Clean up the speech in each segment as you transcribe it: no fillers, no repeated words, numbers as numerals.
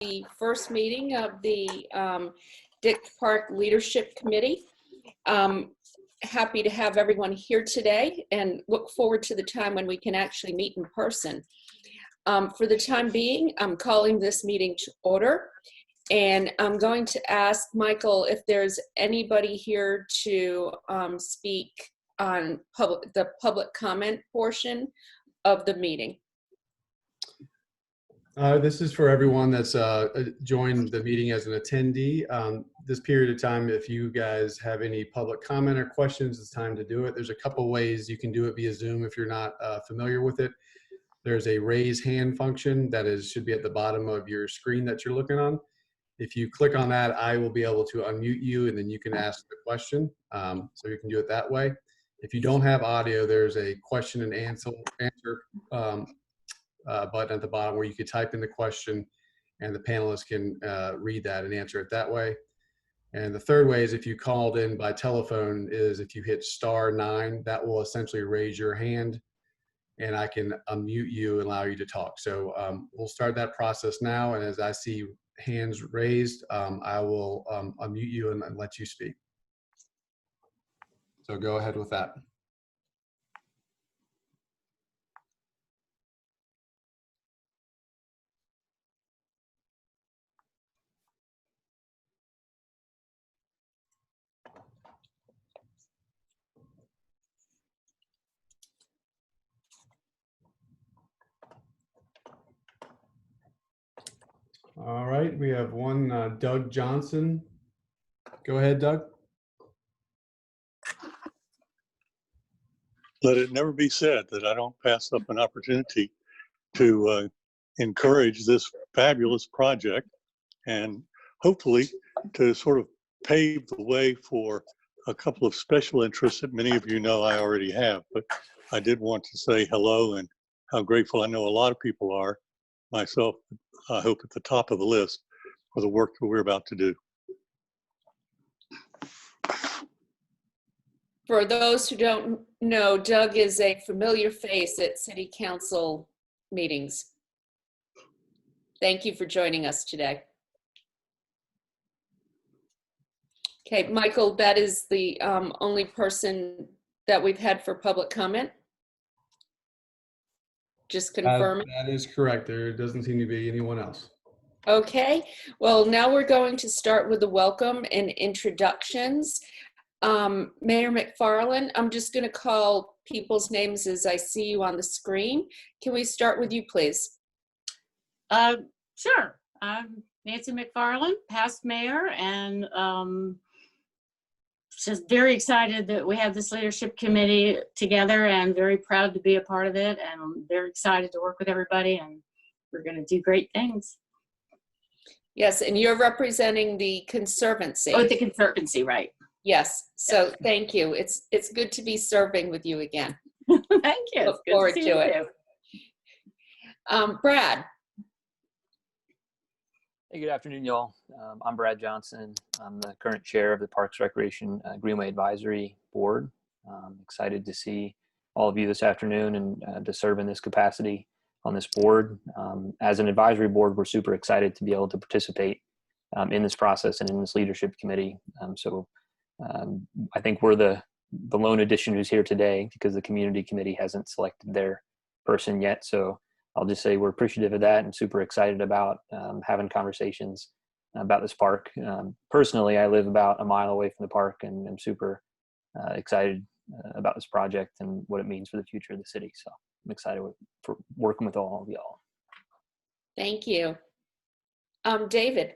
The first meeting of the Dix Park Leadership Committee. Happy to have everyone here today and look forward to the time when we can actually meet in person. For the time being, I'm calling this meeting to order, and I'm going to ask Michael if there's anybody here to speak on the public comment portion of the meeting. This is for everyone that's joined the meeting as an attendee. This period of time, if you guys have any public comment or questions, it's time to do it. There's a couple ways you can do it via Zoom if you're not familiar with it. There's a raise hand function that should be at the bottom of your screen that you're looking on. If you click on that, I will be able to unmute you and then you can ask the question. So you can do it that way. If you don't have audio, there's a question and answer button at the bottom where you could type in the question and the panelists can read that and answer it that way. And the third way is if you called in by telephone is if you hit *9, that will essentially raise your hand and I can unmute you and allow you to talk. So we'll start that process now. And as I see hands raised, I will unmute you and let you speak. So go ahead with that. All right, we have one, Doug Johnson. Go ahead, Doug. Let it never be said that I don't pass up an opportunity to encourage this fabulous project and hopefully to sort of pave the way for a couple of special interests that many of you know I already have. But I did want to say hello and how grateful I know a lot of people are, myself, I hope at the top of the list, for the work that we're about to do. For those who don't know, Doug is a familiar face at City Council meetings. Thank you for joining us today. Okay, Michael, that is the only person that we've had for public comment. Just confirming. That is correct. There doesn't seem to be anyone else. Okay, well, now we're going to start with the welcome and introductions. Mayor McFarland, I'm just going to call people's names as I see you on the screen. Can we start with you, please? Sure. I'm Nancy McFarland, past mayor, and just very excited that we have this leadership committee together and very proud to be a part of it. And I'm very excited to work with everybody, and we're going to do great things. Yes, and you're representing the Conservancy. Oh, the Conservancy, right. Yes, so thank you. It's good to be serving with you again. Thank you. Look forward to it. Brad. Hey, good afternoon, y'all. I'm Brad Johnson. I'm the current chair of the Parks Recreation Greenway Advisory Board. Excited to see all of you this afternoon and to serve in this capacity on this board. As an advisory board, we're super excited to be able to participate in this process and in this leadership committee. I think we're the lone addition who's here today because the community committee hasn't selected their person yet. So I'll just say we're appreciative of that and super excited about having conversations about this park. Personally, I live about a mile away from the park and I'm super excited about this project and what it means for the future of the city. So I'm excited for working with all of y'all. Thank you. David.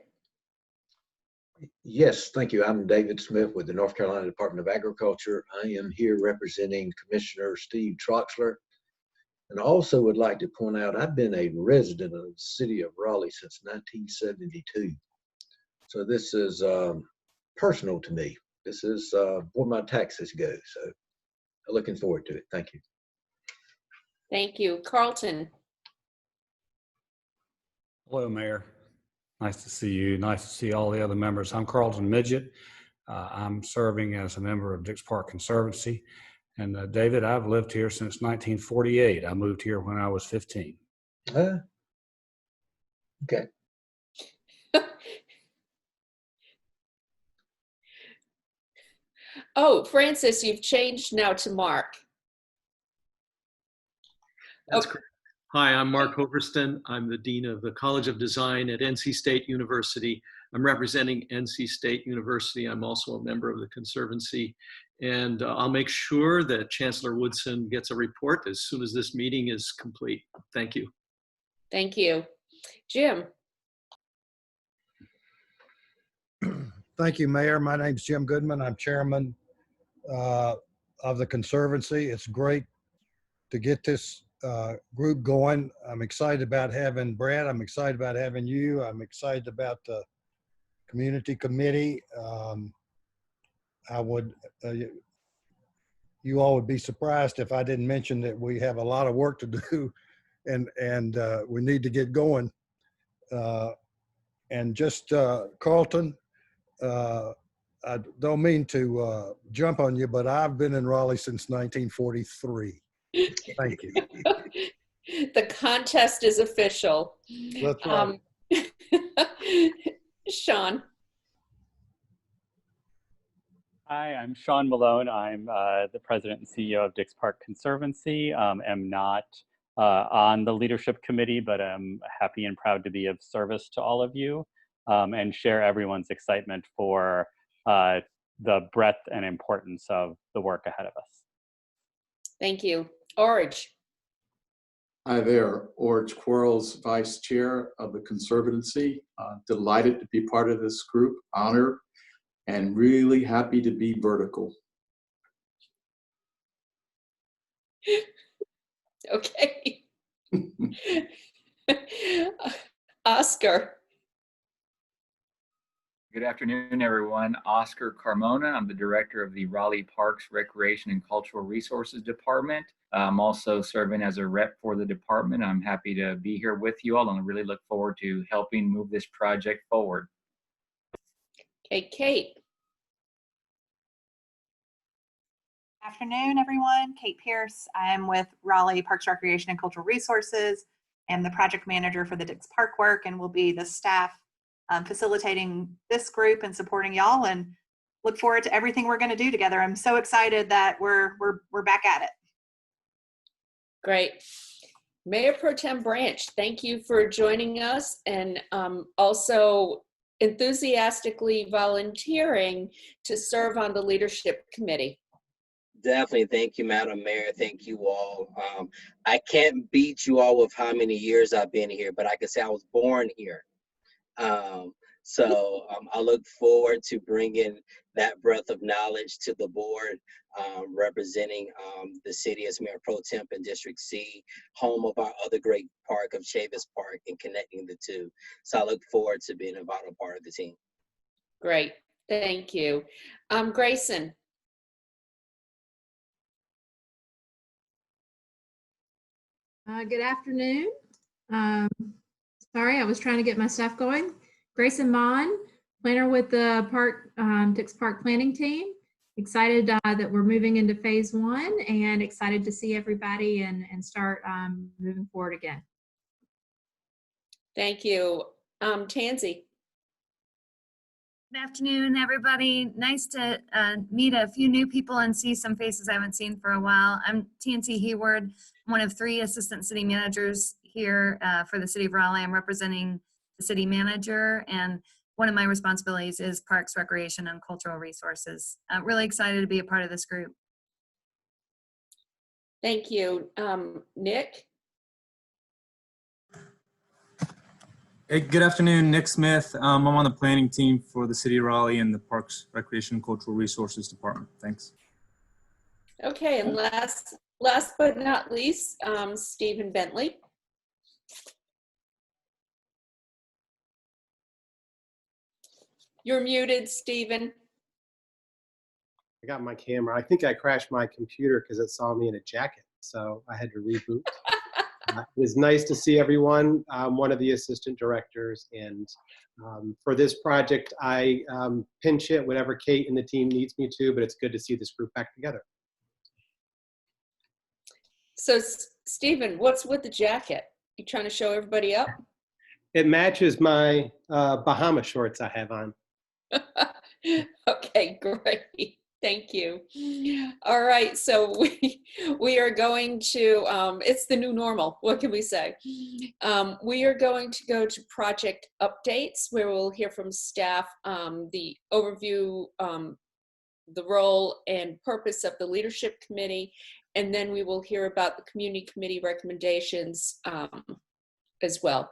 Yes, thank you. I'm David Smith with the North Carolina Department of Agriculture. I am here representing Commissioner Steve Troxler. And I also would like to point out, I've been a resident of the city of Raleigh since 1972. So this is personal to me. This is where my taxes go. So I'm looking forward to it. Thank you. Thank you. Carlton. Hello, Mayor. Nice to see you. Nice to see all the other members. I'm Carlton Midget. I'm serving as a member of Dix Park Conservancy. And David, I've lived here since 1948. I moved here when I was 15. Okay. Oh, Francis, you've changed now to Mark. That's correct. Hi, I'm Mark Hoverston. I'm the Dean of the College of Design at NC State University. I'm representing NC State University. I'm also a member of the Conservancy. And I'll make sure that Chancellor Woodson gets a report as soon as this meeting is complete. Thank you. Thank you. Jim. Thank you, Mayor. My name's Jim Goodman. I'm chairman of the Conservancy. It's great to get this group going. I'm excited about having Brad. I'm excited about having you. I'm excited about the community committee. You all would be surprised if I didn't mention that we have a lot of work to do, and we need to get going. And just Carlton, I don't mean to jump on you, but I've been in Raleigh since 1943. Thank you. The contest is official. That's right. Sean. Hi, I'm Sean Malone. I'm the president and CEO of Dix Park Conservancy. I'm not on the leadership committee, but I'm happy and proud to be of service to all of you and share everyone's excitement for the breadth and importance of the work ahead of us. Thank you. Orge. Hi there, Orge Quarles, Vice Chair of the Conservancy. Delighted to be part of this group, honored, and really happy to be vertical. Okay. Oscar. Good afternoon, everyone. Oscar Carmona. I'm the director of the Raleigh Parks, Recreation, and Cultural Resources Department. I'm also serving as a rep for the department. I'm happy to be here with you all and really look forward to helping move this project forward. Okay, Kate. Afternoon, everyone. Kate Pierce. I'm with Raleigh Parks, Recreation, and Cultural Resources. I'm the project manager for the Dix Park work and will be the staff facilitating this group and supporting y'all, and look forward to everything we're going to do together. I'm so excited that we're back at it. Great. Mayor Pro Tem Branch, thank you for joining us and also enthusiastically volunteering to serve on the leadership committee. Definitely. Thank you, Madam Mayor. Thank you all. I can't beat you all with how many years I've been here, but I can say I was born here. I look forward to bringing that breadth of knowledge to the board, representing the city as Mayor Pro Temp in District C, home of our other great park of Chavis Park, and connecting the two. So I look forward to being a vital part of the team. Great. Thank you. Grayson. Good afternoon. Sorry, I was trying to get my stuff going. Grayson Mon, planner with the Dix Park planning team. Excited that we're moving into phase 1 and excited to see everybody and start moving forward again. Thank you. Tansy. Good afternoon, everybody. Nice to meet a few new people and see some faces I haven't seen for a while. I'm Tansy Hayward, one of 3 assistant city managers here for the city of Raleigh. I'm representing the city manager, and one of my responsibilities is Parks, Recreation, and Cultural Resources. I'm really excited to be a part of this group. Thank you. Nick? Hey, good afternoon, Nick Smith. I'm on the planning team for the City of Raleigh and the Parks, Recreation, and Cultural Resources Department. Thanks. Okay, and last but not least, Stephen Bentley. You're muted, Stephen. I got my camera. I think I crashed my computer because it saw me in a jacket, so I had to reboot. It was nice to see everyone. I'm one of the assistant directors, and for this project, I pinch hit whenever Kate and the team needs me to, but it's good to see this group back together. So, Stephen, what's with the jacket? You trying to show everybody up? It matches my Bahama shorts I have on. Okay, great. Thank you. All right, so we are going to, it's the new normal, what can we say? We are going to go to project updates where we'll hear from staff, the overview, the role and purpose of the leadership committee, and then we will hear about the community committee recommendations as well.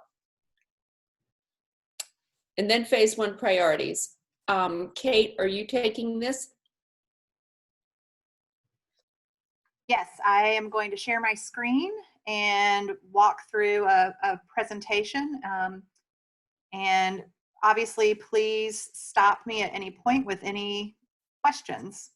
And then phase 1 priorities. Kate, are you taking this? Yes, I am going to share my screen and walk through a presentation. And obviously, please stop me at any point with any questions.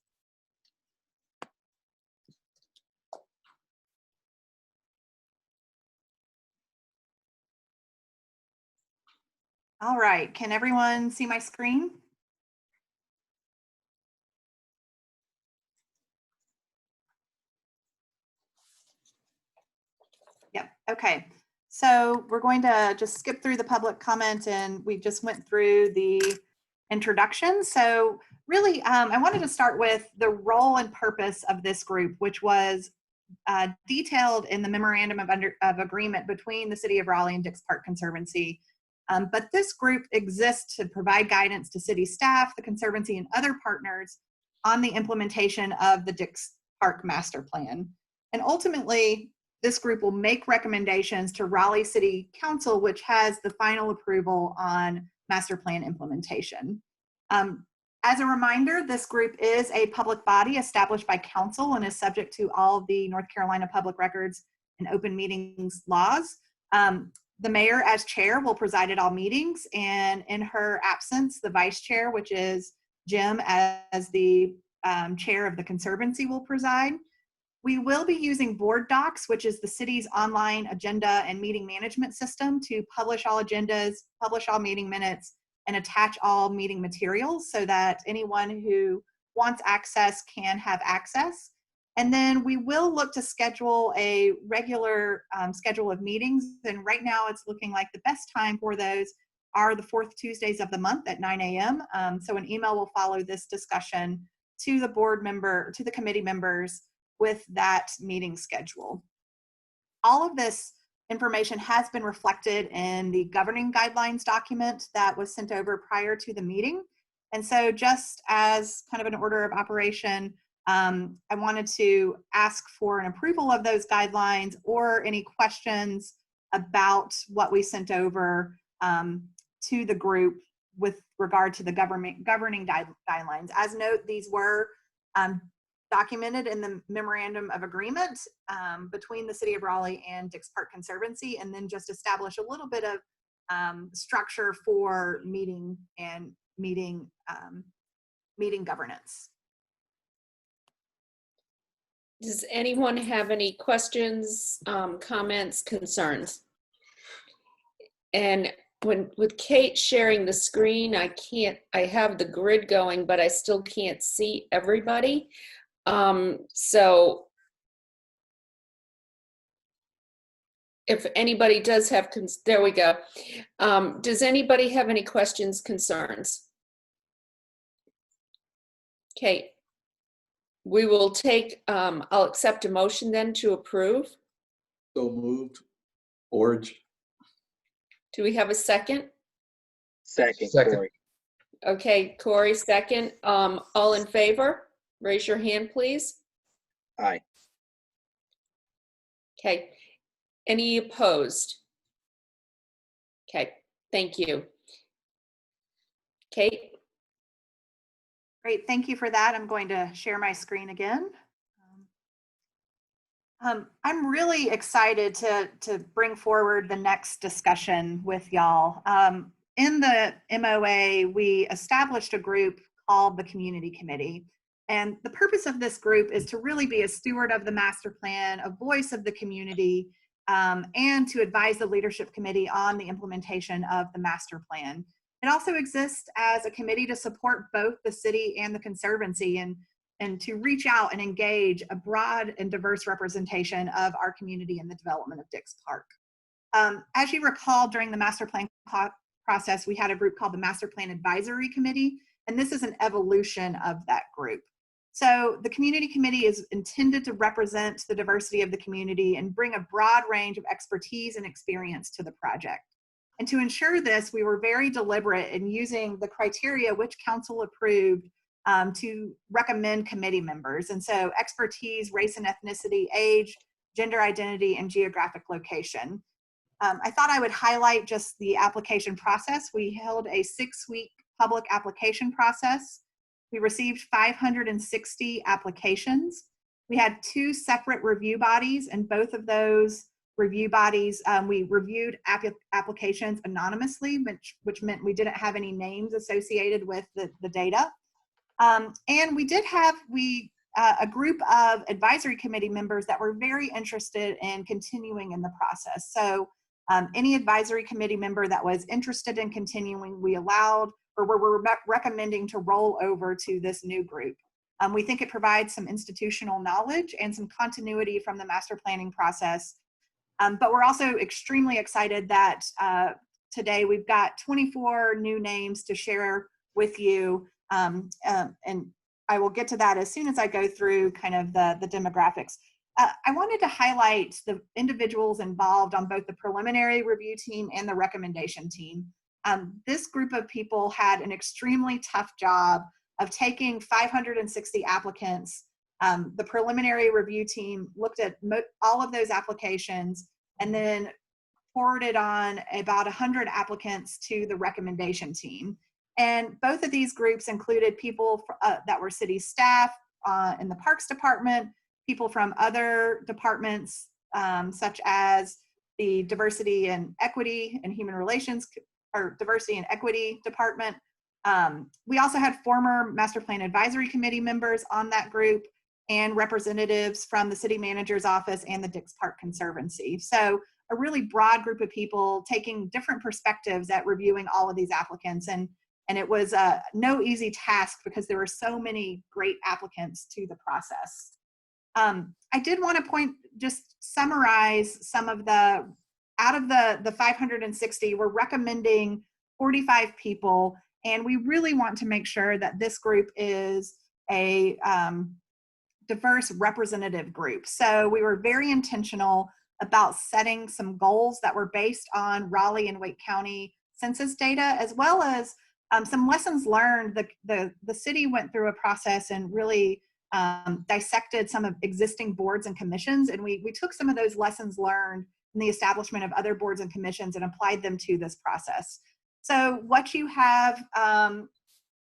All right, can everyone see my screen? Yep, okay. So we're going to just skip through the public comment, and we just went through the introduction. So really, I wanted to start with the role and purpose of this group, which was detailed in the memorandum of agreement between the City of Raleigh and Dix Park Conservancy. But this group exists to provide guidance to city staff, the Conservancy, and other partners on the implementation of the Dix Park Master Plan. And ultimately, this group will make recommendations to Raleigh City Council, which has the final approval on master plan implementation. As a reminder, this group is a public body established by council and is subject to all the North Carolina public records and open meetings laws. The mayor as chair will preside at all meetings, and in her absence, the vice chair, which is Jim, as the chair of the Conservancy, will preside. We will be using Board Docs, which is the city's online agenda and meeting management system, to publish all agendas, publish all meeting minutes, and attach all meeting materials so that anyone who wants access can have access. And then we will look to schedule a regular schedule of meetings. And right now it's looking like the best time for those are the 4th Tuesdays of the month at 9 a.m. So an email will follow this discussion to the board member, to the committee members, with that meeting schedule. All of this information has been reflected in the governing guidelines document that was sent over prior to the meeting. And so just as kind of an order of operation, I wanted to ask for an approval of those guidelines or any questions about what we sent over to the group with regard to the governing guidelines. As note, these were documented in the memorandum of agreement between the City of Raleigh and Dix Park Conservancy, and then just establish a little bit of structure for meeting and meeting governance. Does anyone have any questions, comments, concerns? And with Kate sharing the screen, I have the grid going, but I still can't see everybody. So if anybody does have, there we go. Does anybody have any questions, concerns? Kate, we will take, I'll accept a motion then to approve. So moved. Orge. Do we have a second? Second. Corey. Okay, Corey, second. All in favor? Raise your hand, please. Aye. Okay. Any opposed? Okay, thank you. Kate? Great, thank you for that. I'm going to share my screen again. I'm really excited to bring forward the next discussion with y'all. In the MOA, we established a group called the Community Committee. And the purpose of this group is to really be a steward of the master plan, a voice of the community, and to advise the leadership committee on the implementation of the master plan. It also exists as a committee to support both the city and the Conservancy, and to reach out and engage a broad and diverse representation of our community in the development of Dix Park. As you recall, during the master plan process, we had a group called the Master Plan Advisory Committee, and this is an evolution of that group. So the community committee is intended to represent the diversity of the community and bring a broad range of expertise and experience to the project. And to ensure this, we were very deliberate in using the criteria which council approved to recommend committee members. And so expertise, race and ethnicity, age, gender identity, and geographic location. I thought I would highlight just the application process. We held a 6-week public application process. We received 560 applications. We had 2 separate review bodies, and both of those review bodies, we reviewed applications anonymously, which meant we didn't have any names associated with the data. And we did have a group of advisory committee members that were very interested in continuing in the process. So any advisory committee member that was interested in continuing, we allowed, or we're recommending to roll over to this new group. We think it provides some institutional knowledge and some continuity from the master planning process. But we're also extremely excited that today we've got 24 new names to share with you. And I will get to that as soon as I go through kind of the demographics. I wanted to highlight the individuals involved on both the preliminary review team and the recommendation team. This group of people had an extremely tough job of taking 560 applicants. The preliminary review team looked at all of those applications and then forwarded on about 100 applicants to the recommendation team. And both of these groups included people that were city staff in the Parks Department, people from other departments, such as the Diversity and Equity and Human Relations, or Diversity and Equity Department. We also had former Master Plan Advisory Committee members on that group and representatives from the City Manager's Office and the Dix Park Conservancy. So a really broad group of people taking different perspectives at reviewing all of these applicants. And it was no easy task because there were so many great applicants to the process. I did want to just summarize some of out of the 560, we're recommending 45 people, and we really want to make sure that this group is a diverse representative group. So we were very intentional about setting some goals that were based on Raleigh and Wake County census data, as well as some lessons learned. The city went through a process and really dissected some of existing boards and commissions, and we took some of those lessons learned in the establishment of other boards and commissions and applied them to this process. So what you have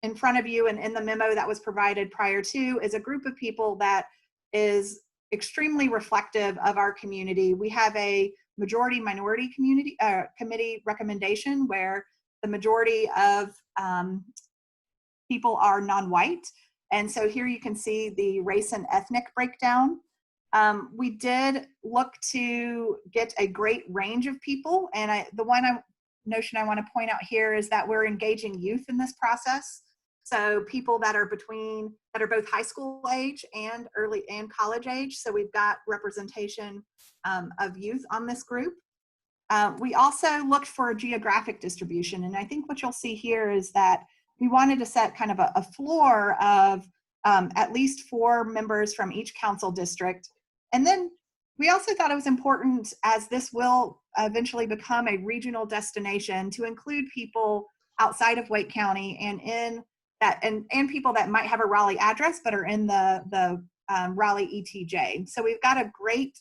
in front of you and in the memo that was provided prior to is a group of people that is extremely reflective of our community. We have a majority minority committee recommendation where the majority of people are non-white. And so here you can see the race and ethnic breakdown. We did look to get a great range of people. And the one notion I want to point out here is that we're engaging youth in this process. So people that are both high school age and early and college age. So we've got representation of youth on this group. We also looked for a geographic distribution. And I think what you'll see here is that we wanted to set kind of a floor of at least 4 members from each council district. And then we also thought it was important, as this will eventually become a regional destination, to include people outside of Wake County and people that might have a Raleigh address but are in the Raleigh ETJ. So we've got a great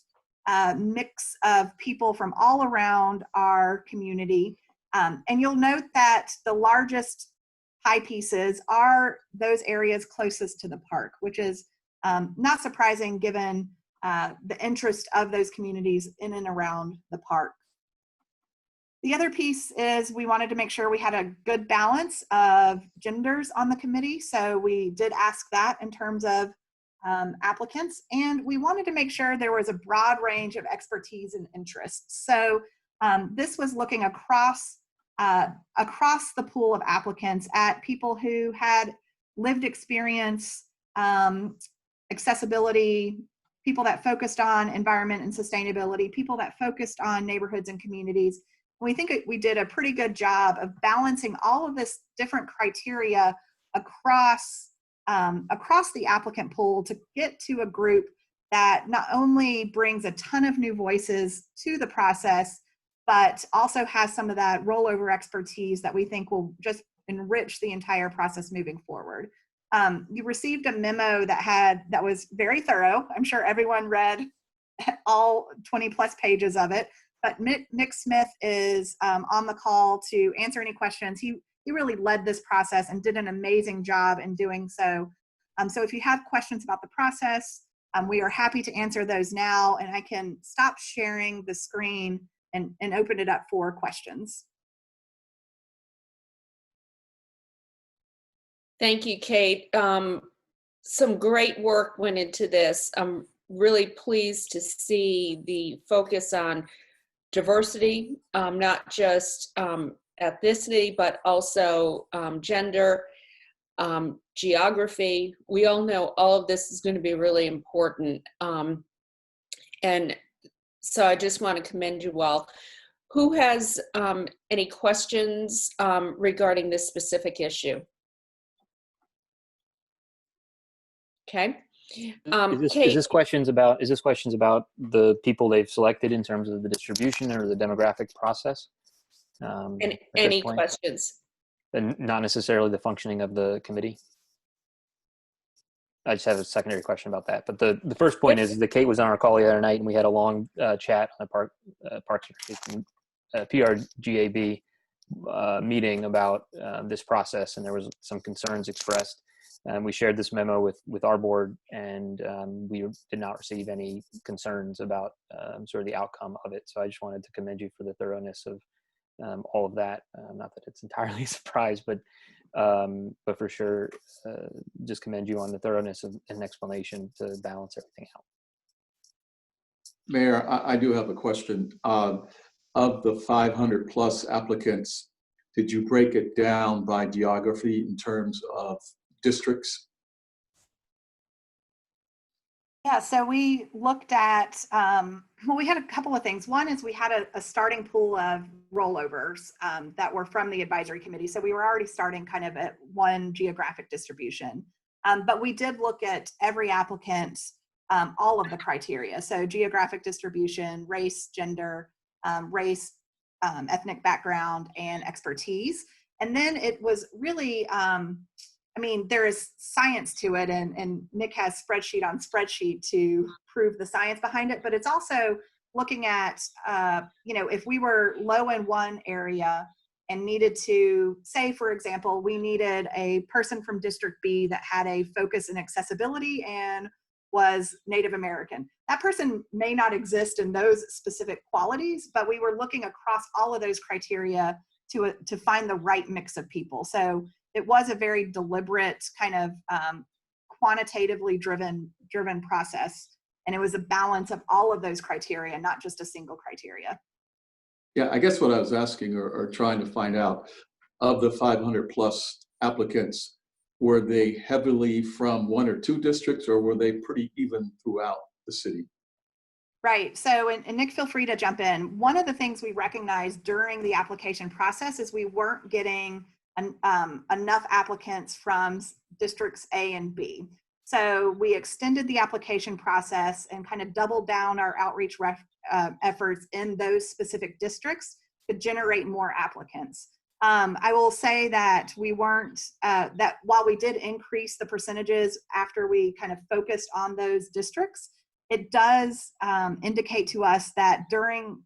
mix of people from all around our community. And you'll note that the largest high pieces are those areas closest to the park, which is not surprising given the interest of those communities in and around the park. The other piece is we wanted to make sure we had a good balance of genders on the committee. So we did ask that in terms of applicants, and we wanted to make sure there was a broad range of expertise and interests. So this was looking across the pool of applicants at people who had lived experience, accessibility, people that focused on environment and sustainability, people that focused on neighborhoods and communities. We think we did a pretty good job of balancing all of this different criteria across across the applicant pool to get to a group that not only brings a ton of new voices to the process, but also has some of that rollover expertise that we think will just enrich the entire process moving forward. You received a memo that was very thorough. I'm sure everyone read all 20 plus pages of it, but Nick Smith is on the call to answer any questions. He really led this process and did an amazing job in doing so. So if you have questions about the process, we are happy to answer those now, and I can stop sharing the screen and open it up for questions. Thank you, Kate. Some great work went into this. I'm really pleased to see the focus on diversity, not just ethnicity, but also gender, geography. We all know all of this is going to be really important. And so I just want to commend you all. Who has any questions regarding this specific issue? Okay. Is this questions about the people they've selected in terms of the distribution or the demographic process? Any questions? And not necessarily the functioning of the committee. I just have a secondary question about that. But the first point is that Kate was on our call the other night, and we had a long chat on the Parks PRGAB meeting about this process, and there was some concerns expressed. We shared this memo with our board, and we did not receive any concerns about sort of the outcome of it. So I just wanted to commend you for the thoroughness of all of that. Not that it's entirely a surprise, but for sure, just commend you on the thoroughness of an explanation to balance everything out. Mayor, I do have a question. Of the 500 plus applicants, did you break it down by geography in terms of districts? Yeah, so we looked at, well, we had a couple of things. One is we had a starting pool of rollovers that were from the advisory committee. So we were already starting kind of at one geographic distribution. But we did look at every applicant, all of the criteria. So geographic distribution, race, gender, race, ethnic background, and expertise. And then it was really, I mean, there is science to it, and Nick has spreadsheet on spreadsheet to prove the science behind it, but it's also looking at, you know, if we were low in one area and needed to, say, for example, we needed a person from District B that had a focus in accessibility and was Native American. That person may not exist in those specific qualities, but we were looking across all of those criteria to find the right mix of people. So it was a very deliberate kind of quantitatively driven process. And it was a balance of all of those criteria, not just a single criteria. Yeah, I guess what I was asking or trying to find out, of the 500 plus applicants, were they heavily from one or two districts, or were they pretty even throughout the city? Right. So, and Nick, feel free to jump in. One of the things we recognized during the application process is we weren't getting enough applicants from districts A and B. So we extended the application process and kind of doubled down our outreach efforts in those specific districts to generate more applicants. I will say that we weren't, that while we did increase the percentages after we kind of focused on those districts, it does indicate to us that during,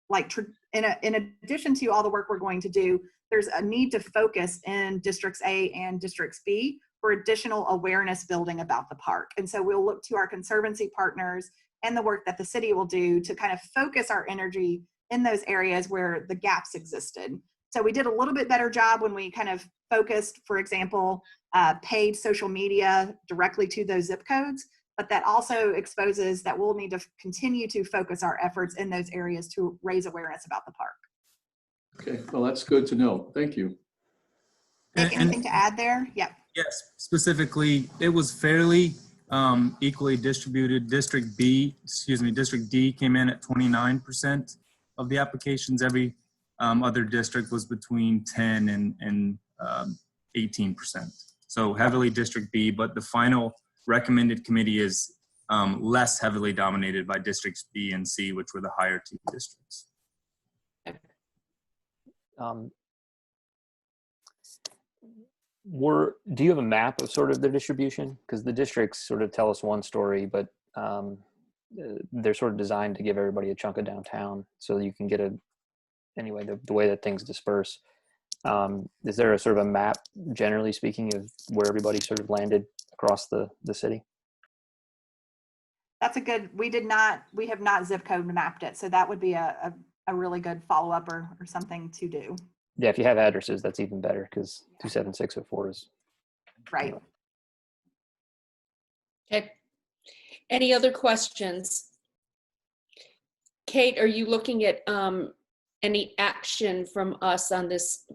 like, in addition to all the work we're going to do, there's a need to focus in districts A and districts B for additional awareness building about the park. And so we'll look to our Conservancy partners and the work that the city will do to kind of focus our energy in those areas where the gaps existed. So we did a little bit better job when we kind of focused, for example, paid social media directly to those zip codes, but that also exposes that we'll need to continue to focus our efforts in those areas to raise awareness about the park. Okay, well, that's good to know. Thank you. Anything to add there? Yep. Yes, specifically, it was fairly equally distributed. District D came in at 29% of the applications. Every other district was between 10 and 18%. So heavily District B, but the final recommended committee is less heavily dominated by Districts B and C, which were the higher two districts. Do you have a map of sort of the distribution? Because the districts sort of tell us one story, but they're sort of designed to give everybody a chunk of downtown, so you can get anyway, the way that things disperse. Is there a sort of a map, generally speaking, of where everybody sort of landed across the city? That's a good, we have not zip code mapped it. So that would be a really good follow-up or something to do. Yeah, if you have addresses, that's even better, because 27604 is. Right. Okay. Any other questions? Kate, are you looking at any action from us on this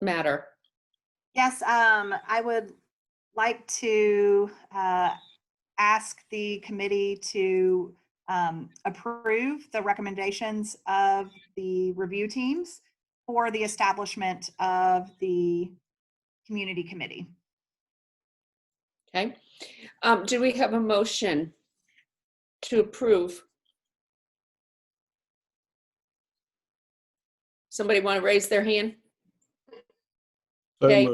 matter? Yes, I would like to ask the committee to approve the recommendations of the review teams for the establishment of the community committee. Okay. Do we have a motion to approve? Somebody want to raise their hand? Okay.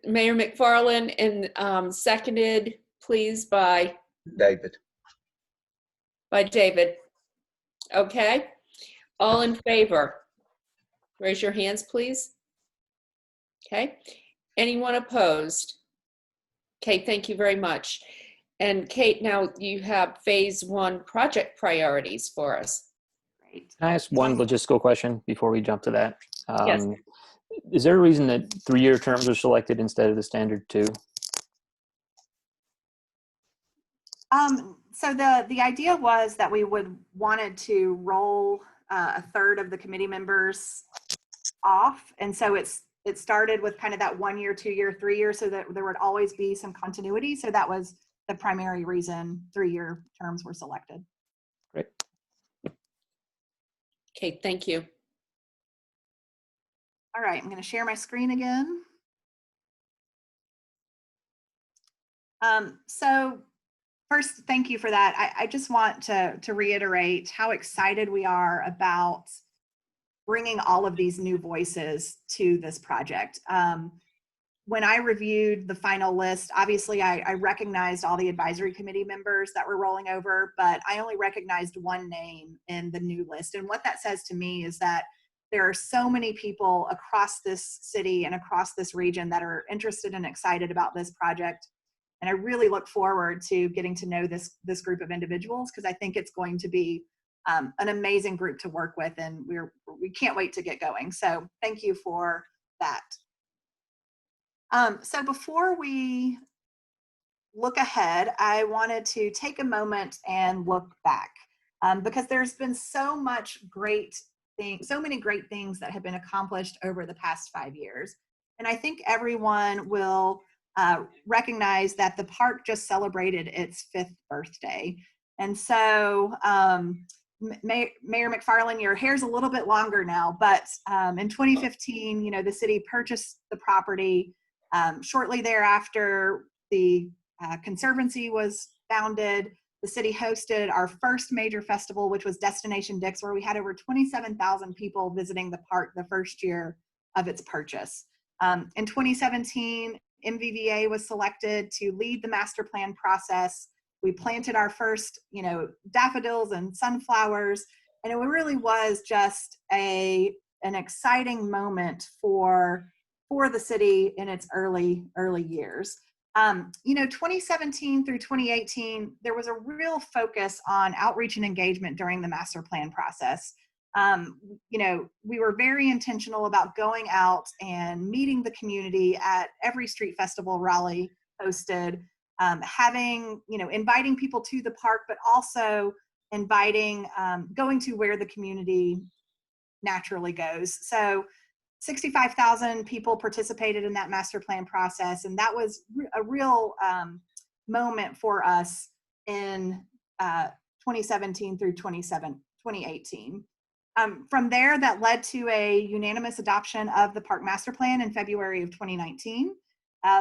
Mayor McFarland, and seconded, please, by David. By David. Okay. All in favor? Raise your hands, please. Okay. Anyone opposed? Okay, thank you very much. And Kate, now you have phase 1 project priorities for us. Great. Can I ask one logistical question before we jump to that? Yes. Is there a reason that 3-year terms are selected instead of the standard 2? So the idea was that we wanted to roll a third of the committee members off. And so it started with kind of that 1 year, 2 year, 3 year, so that there would always be some continuity. So that was the primary reason 3-year terms were selected. Great. Okay, thank you. All right, I'm going to share my screen again. So first, thank you for that. I just want to reiterate how excited we are about bringing all of these new voices to this project. When I reviewed the final list, obviously I recognized all the advisory committee members that were rolling over, but I only recognized one name in the new list. And what that says to me is that there are so many people across this city and across this region that are interested and excited about this project. And I really look forward to getting to know this group of individuals, because I think it's going to be an amazing group to work with, and we can't wait to get going. So thank you for that. So before we look ahead, I wanted to take a moment and look back, because there's been so many great things that have been accomplished over the past 5 years. And I think everyone will recognize that the park just celebrated its 5th birthday. And so Mayor McFarland, your hair's a little bit longer now, but in 2015, the city purchased the property. Shortly thereafter, the Conservancy was founded. The city hosted our first major festival, which was Destination Dix, where we had over 27,000 people visiting the park the first year of its purchase. In 2017, MVVA was selected to lead the master plan process. We planted our first, daffodils and sunflowers, and it really was just an exciting moment for the city in its early years. 2017 through 2018, there was a real focus on outreach and engagement during the master plan process. We were very intentional about going out and meeting the community at every street festival Raleigh hosted, inviting people to the park, but also going to where the community naturally goes. So 65,000 people participated in that master plan process, and that was a real moment for us in 2017 through 2018. From there, that led to a unanimous adoption of the park master plan in February of 2019.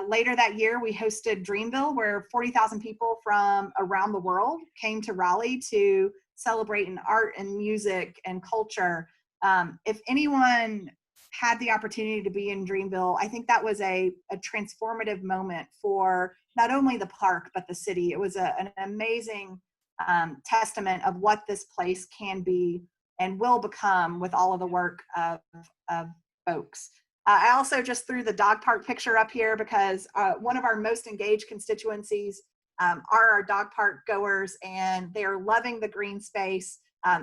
Later that year, we hosted Dreamville, where 40,000 people from around the world came to Raleigh to celebrate in art and music and culture. If anyone had the opportunity to be in Dreamville, I think that was a transformative moment for not only the park, but the city. It was an amazing testament of what this place can be and will become with all of the work of folks. I also just threw the dog park picture up here because one of our most engaged constituencies are our dog park goers, and they are loving the green space.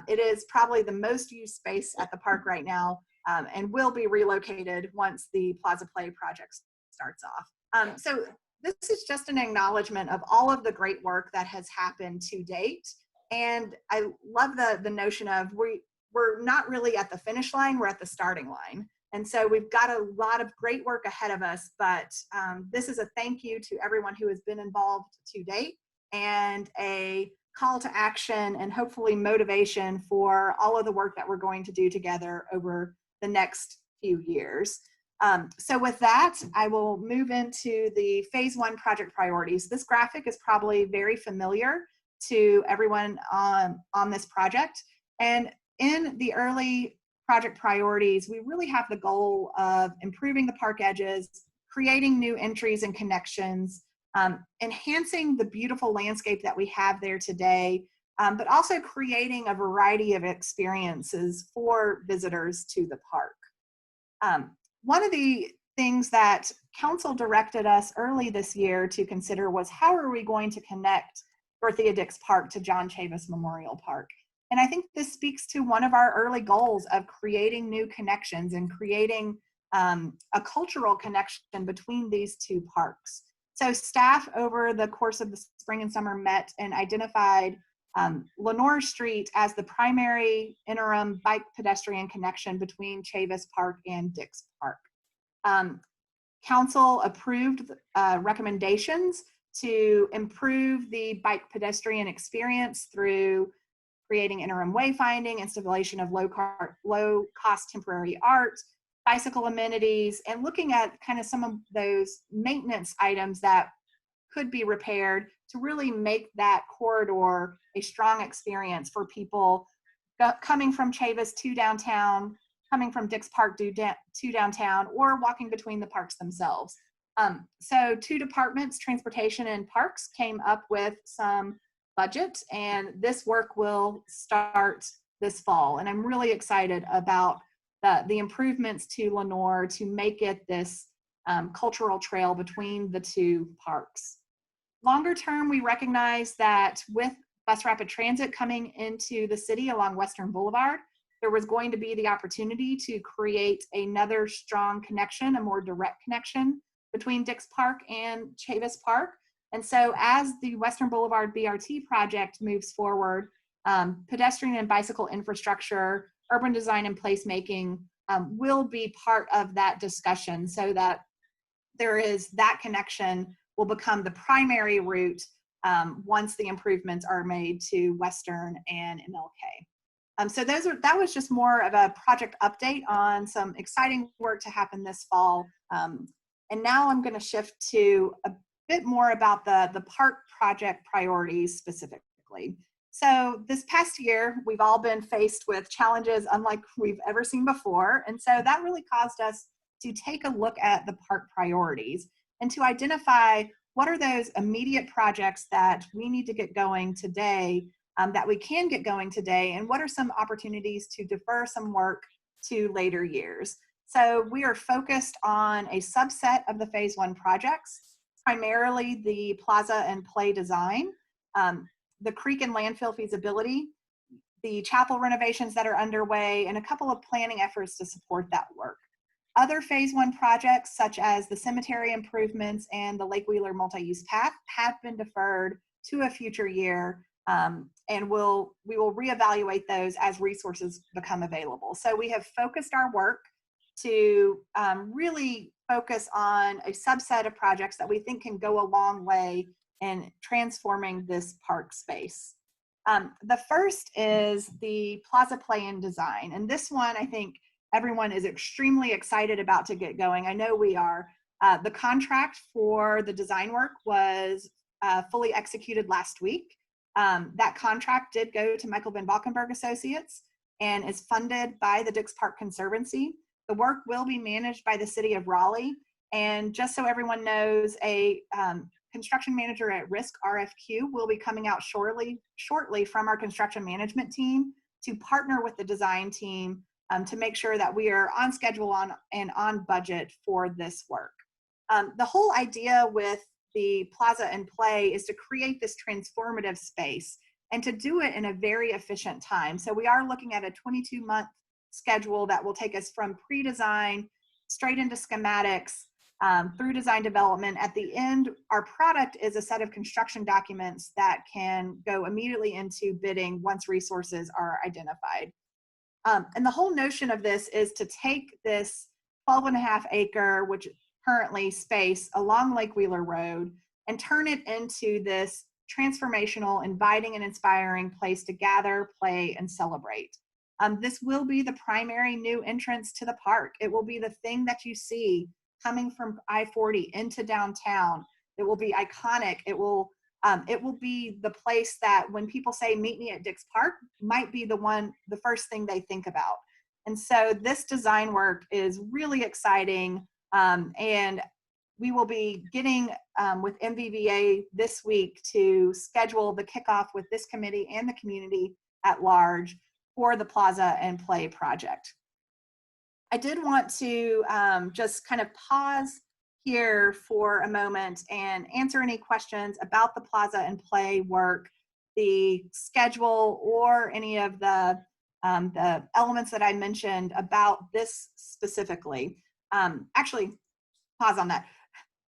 It is probably the most used space at the park right now, and will be relocated once the Plaza Play project starts off. So this is just an acknowledgement of all of the great work that has happened to date. And I love the notion of we're not really at the finish line, we're at the starting line. And so we've got a lot of great work ahead of us, but this is a thank you to everyone who has been involved to date, and a call to action and hopefully motivation for all of the work that we're going to do together over the next few years. So with that, I will move into the phase 1 project priorities. This graphic is probably very familiar to everyone on this project. And in the early project priorities, we really have the goal of improving the park edges, creating new entries and connections, enhancing the beautiful landscape that we have there today, but also creating a variety of experiences for visitors to the park. One of the things that Council directed us early this year to consider was how are we going to connect Dorothea Dix Park to John Chavis Memorial Park? And I think this speaks to one of our early goals of creating new connections and creating a cultural connection between these two parks. So staff over the course of the spring and summer met and identified Lenore Street as the primary interim bike pedestrian connection between Chavis Park and Dix Park. Council approved recommendations to improve the bike pedestrian experience through creating interim wayfinding, installation of low-cost temporary art, bicycle amenities, and looking at kind of some of those maintenance items that could be repaired to really make that corridor a strong experience for people coming from Chavis to downtown, coming from Dix Park to downtown, or walking between the parks themselves. So two departments, transportation and parks, came up with some budget, and this work will start this fall. And I'm really excited about the improvements to Lenore to make it this cultural trail between the two parks. Longer term, we recognize that with bus rapid transit coming into the city along Western Boulevard, there was going to be the opportunity to create another strong connection, a more direct connection between Dix Park and Chavis Park. And so as the Western Boulevard BRT project moves forward, pedestrian and bicycle infrastructure, urban design and placemaking will be part of that discussion, so that there is that connection will become the primary route once the improvements are made to Western and MLK. So that was just more of a project update on some exciting work to happen this fall. And now I'm going to shift to a bit more about the park project priorities specifically. So this past year, we've all been faced with challenges unlike we've ever seen before. And so that really caused us to take a look at the park priorities and to identify what are those immediate projects that we need to get going today, that we can get going today, and what are some opportunities to defer some work to later years. So we are focused on a subset of the phase 1 projects, primarily the plaza and play design, the creek and landfill feasibility, the chapel renovations that are underway, and a couple of planning efforts to support that work. Other phase 1 projects, such as the cemetery improvements and the Lake Wheeler multi-use path, have been deferred to a future year, and we will reevaluate those as resources become available. So we have focused our work to really focus on a subset of projects that we think can go a long way in transforming this park space. The first is the Plaza Play and Design. And this one, I think everyone is extremely excited about to get going. I know we are. The contract for the design work was fully executed last week. That contract did go to Michael Van Valkenburg Associates and is funded by the Dix Park Conservancy. The work will be managed by the city of Raleigh. And just so everyone knows, a construction manager at risk RFQ will be coming out shortly from our construction management team to partner with the design team to make sure that we are on schedule and on budget for this work. The whole idea with the Plaza and Play is to create this transformative space and to do it in a very efficient time. So we are looking at a 22-month schedule that will take us from pre-design straight into schematics through design development. At the end, our product is a set of construction documents that can go immediately into bidding once resources are identified. And the whole notion of this is to take this 12.5 acre, which currently space along Lake Wheeler Road, and turn it into this transformational, inviting and inspiring place to gather, play, and celebrate. This will be the primary new entrance to the park. It will be the thing that you see coming from I-40 into downtown. It will be iconic. It will be the place that when people say meet me at Dix Park might be the first thing they think about. And so this design work is really exciting. And we will be getting with MVVA this week to schedule the kickoff with this committee and the community at large for the Plaza and Play project. I did want to just kind of pause here for a moment and answer any questions about the Plaza and Play work, the schedule, or any of the elements that I mentioned about this specifically. Actually, pause on that.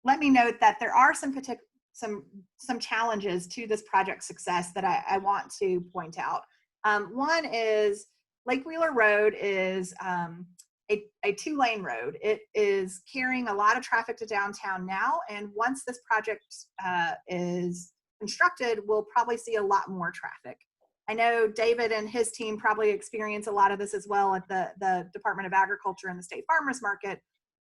Let me note that there are some challenges to this project success that I want to point out. One is Lake Wheeler Road is a two-lane road. It is carrying a lot of traffic to downtown now, and once this project is constructed, we'll probably see a lot more traffic. I know David and his team probably experience a lot of this as well at the Department of Agriculture and the State Farmers Market,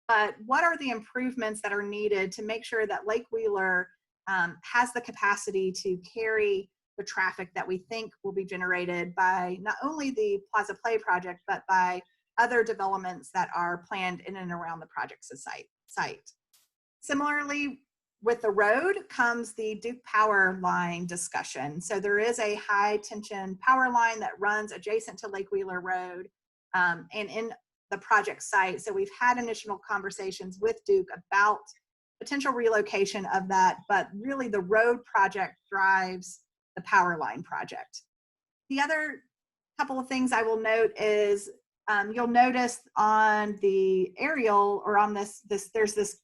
but what are the improvements that are needed to make sure that Lake Wheeler has the capacity to carry the traffic that we think will be generated by not only the Plaza Play project, but by other developments that are planned in and around the project's site. Similarly, with the road comes the Duke power line discussion. So there is a high tension power line that runs adjacent to Lake Wheeler Road and in the project site. So we've had initial conversations with Duke about potential relocation of that, but really the road project drives the power line project. The other couple of things I will note is you'll notice on the aerial or on this there's this,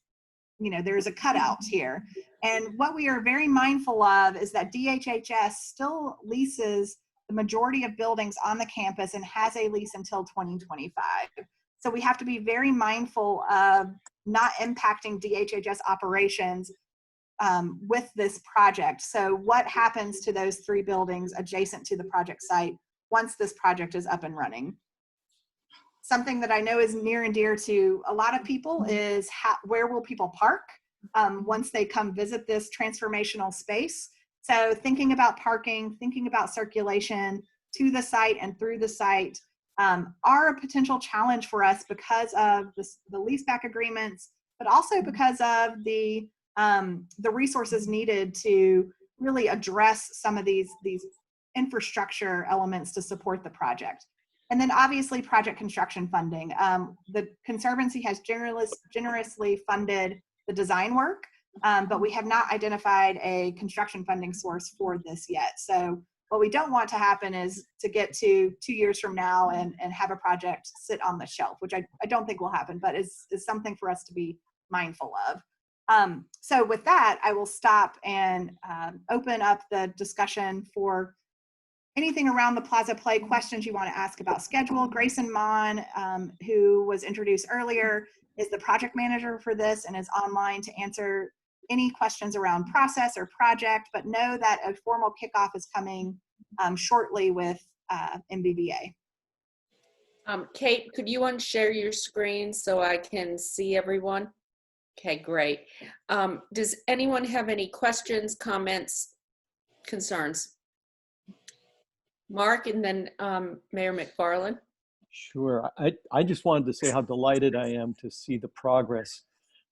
there's a cutout here. And what we are very mindful of is that DHHS still leases the majority of buildings on the campus and has a lease until 2025. So we have to be very mindful of not impacting DHHS operations with this project. So what happens to those 3 buildings adjacent to the project site once this project is up and running? Something that I know is near and dear to a lot of people is where will people park once they come visit this transformational space? So thinking about parking, thinking about circulation to the site and through the site are a potential challenge for us because of the leaseback agreements, but also because of the resources needed to really address some of these infrastructure elements to support the project. And then obviously project construction funding. The Conservancy has generously funded the design work, but we have not identified a construction funding source for this yet. So what we don't want to happen is to get to 2 years from now and have a project sit on the shelf, which I don't think will happen, but is something for us to be mindful of. So with that, I will stop and open up the discussion for anything around the Plaza Play questions you want to ask about schedule. Grayson Mon, who was introduced earlier, is the project manager for this and is online to answer any questions around process or project, but know that a formal kickoff is coming shortly with MVVA. Kate, could you unshare your screen so I can see everyone? Okay, great. Does anyone have any questions, comments, concerns? Mark, and then Mayor McFarland. Sure. I just wanted to say how delighted I am to see the progress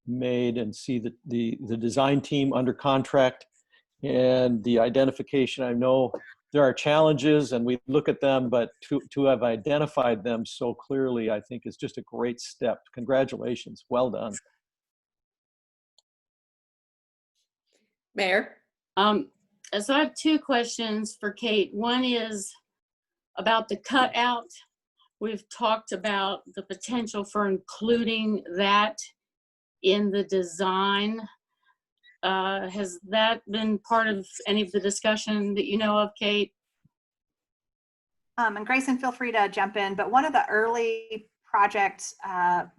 made and see the design team under contract and the identification. I know there are challenges and we look at them, but to have identified them so clearly, I think is just a great step. Congratulations. Well done. Mayor? So I have two questions for Kate. One is about the cutout. We've talked about the potential for including that in the design. Has that been part of any of the discussion that you know of, Kate? And Grayson, feel free to jump in, but one of the early project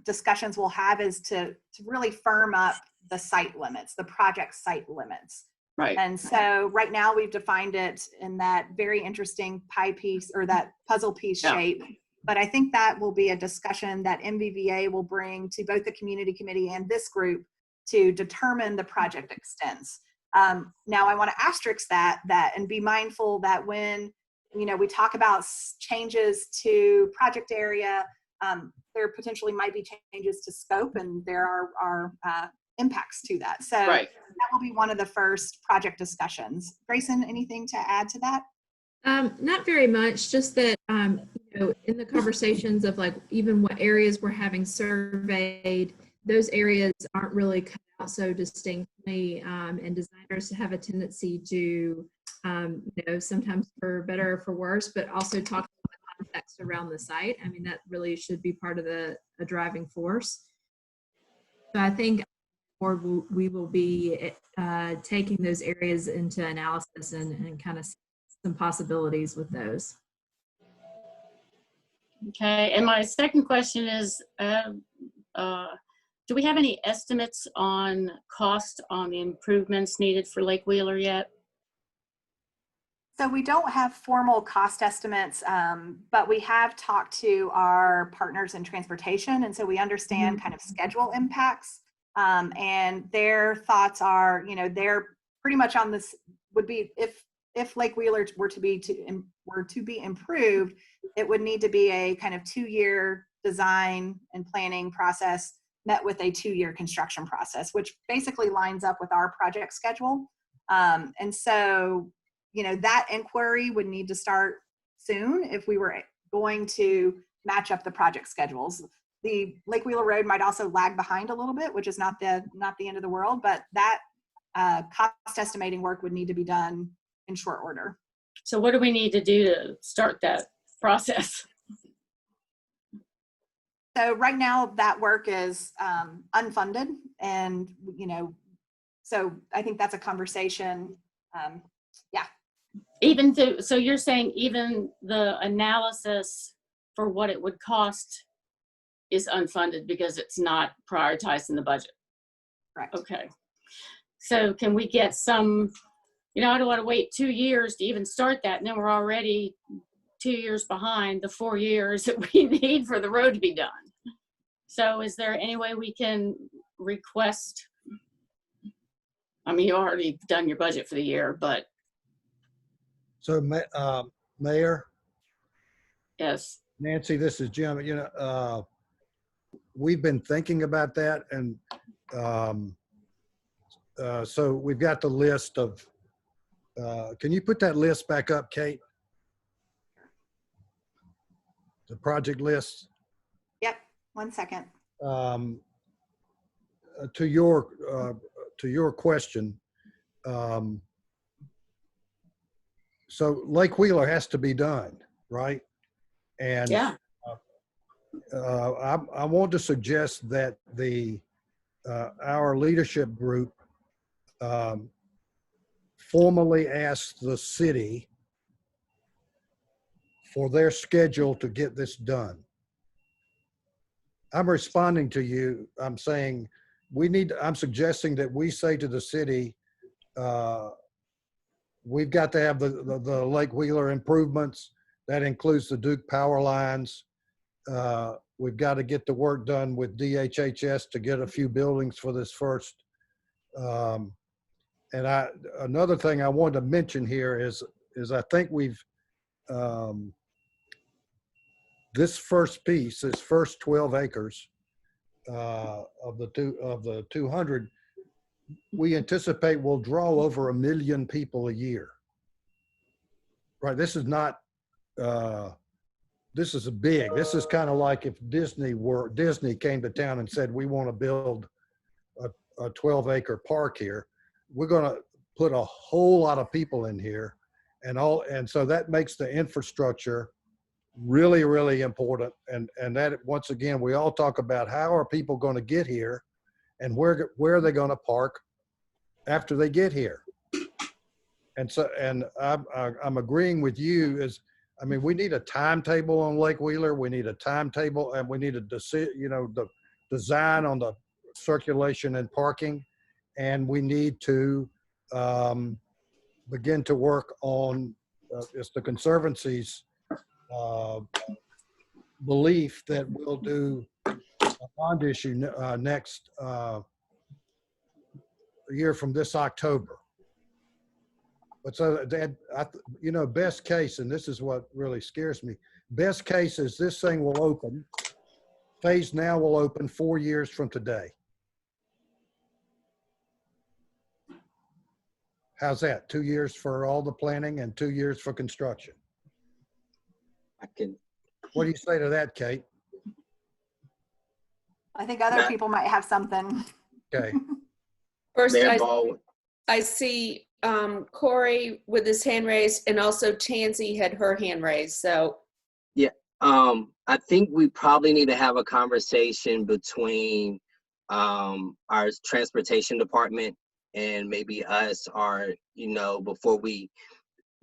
discussions we'll have is to really firm up the site limits, the project site limits. Right. And so right now we've defined it in that very interesting pie piece or that puzzle piece shape. But I think that will be a discussion that MVVA will bring to both the community committee and this group to determine the project extents. Now I want to asterisk that and be mindful that when we talk about changes to project area, there potentially might be changes to scope, and there are impacts to that. So that will be one of the first project discussions. Grayson, anything to add to that? Not very much, just that, in the conversations of like even what areas we're having surveyed, those areas aren't really cut out so distinctly, and designers have a tendency to, sometimes for better or for worse, but also talk about the context around the site. I mean, that really should be part of a driving force. So I think we will be taking those areas into analysis and kind of some possibilities with those. Okay, and my second question is, do we have any estimates on cost on the improvements needed for Lake Wheeler yet? So we don't have formal cost estimates, but we have talked to our partners in transportation, and so we understand kind of schedule impacts. And their thoughts are, they're pretty much on this. Would be if Lake Wheeler were to be improved, it would need to be a kind of 2-year design and planning process met with a 2-year construction process, which basically lines up with our project schedule. And so, that inquiry would need to start soon if we were going to match up the project schedules. The Lake Wheeler Road might also lag behind a little bit, which is not the end of the world, but that cost estimating work would need to be done in short order. So what do we need to do to start that process? So right now that work is unfunded, and so I think that's a conversation. So you're saying even the analysis for what it would cost is unfunded because it's not prioritized in the budget? Right. Okay. So can we get some, I don't want to wait 2 years to even start that, and then we're already 2 years behind the 4 years that we need for the road to be done. So is there any way we can request, you've already done your budget for the year, but. So, Mayor? Yes. Nancy, this is Jim. We've been thinking about that, and so we've got the list of, can you put that list back up, Kate? The project list? Yep, 1 second. To your question, so Lake Wheeler has to be done, right? And yeah. I want to suggest that our leadership group formally ask the city for their schedule to get this done. I'm responding to you. I'm saying I'm suggesting that we say to the city, we've got to have the Lake Wheeler improvements. That includes the Duke power lines. We've got to get the work done with DHHS to get a few buildings for this first. And another thing I wanted to mention here is I think we've, this first piece, this first 12 acres of the 200, we anticipate will draw over 1 million people a year. Right, this is not, this is big. This is kind of like if Disney came to town and said, we want to build a 12-acre park here. We're going to put a whole lot of people in here, and so that makes the infrastructure really, really important. And that, once again, we all talk about how are people going to get here, and where are they going to park after they get here. And so, and I'm agreeing with you. I mean, we need a timetable on Lake Wheeler. We need a timetable, and we need a the design on the circulation and parking, and we need to begin to work on it's the Conservancy's belief that we'll do a bond issue next year from this October. But so that, best case, and this is what really scares me, best case is this thing will open, phase now will open 4 years from today. How's that? 2 years for all the planning and 2 years for construction. What do you say to that, Kate? I think other people might have something. Okay. First, I see Corey with his hand raised, and also Tansy had her hand raised. So yeah, I think we probably need to have a conversation between our transportation department and maybe us, before we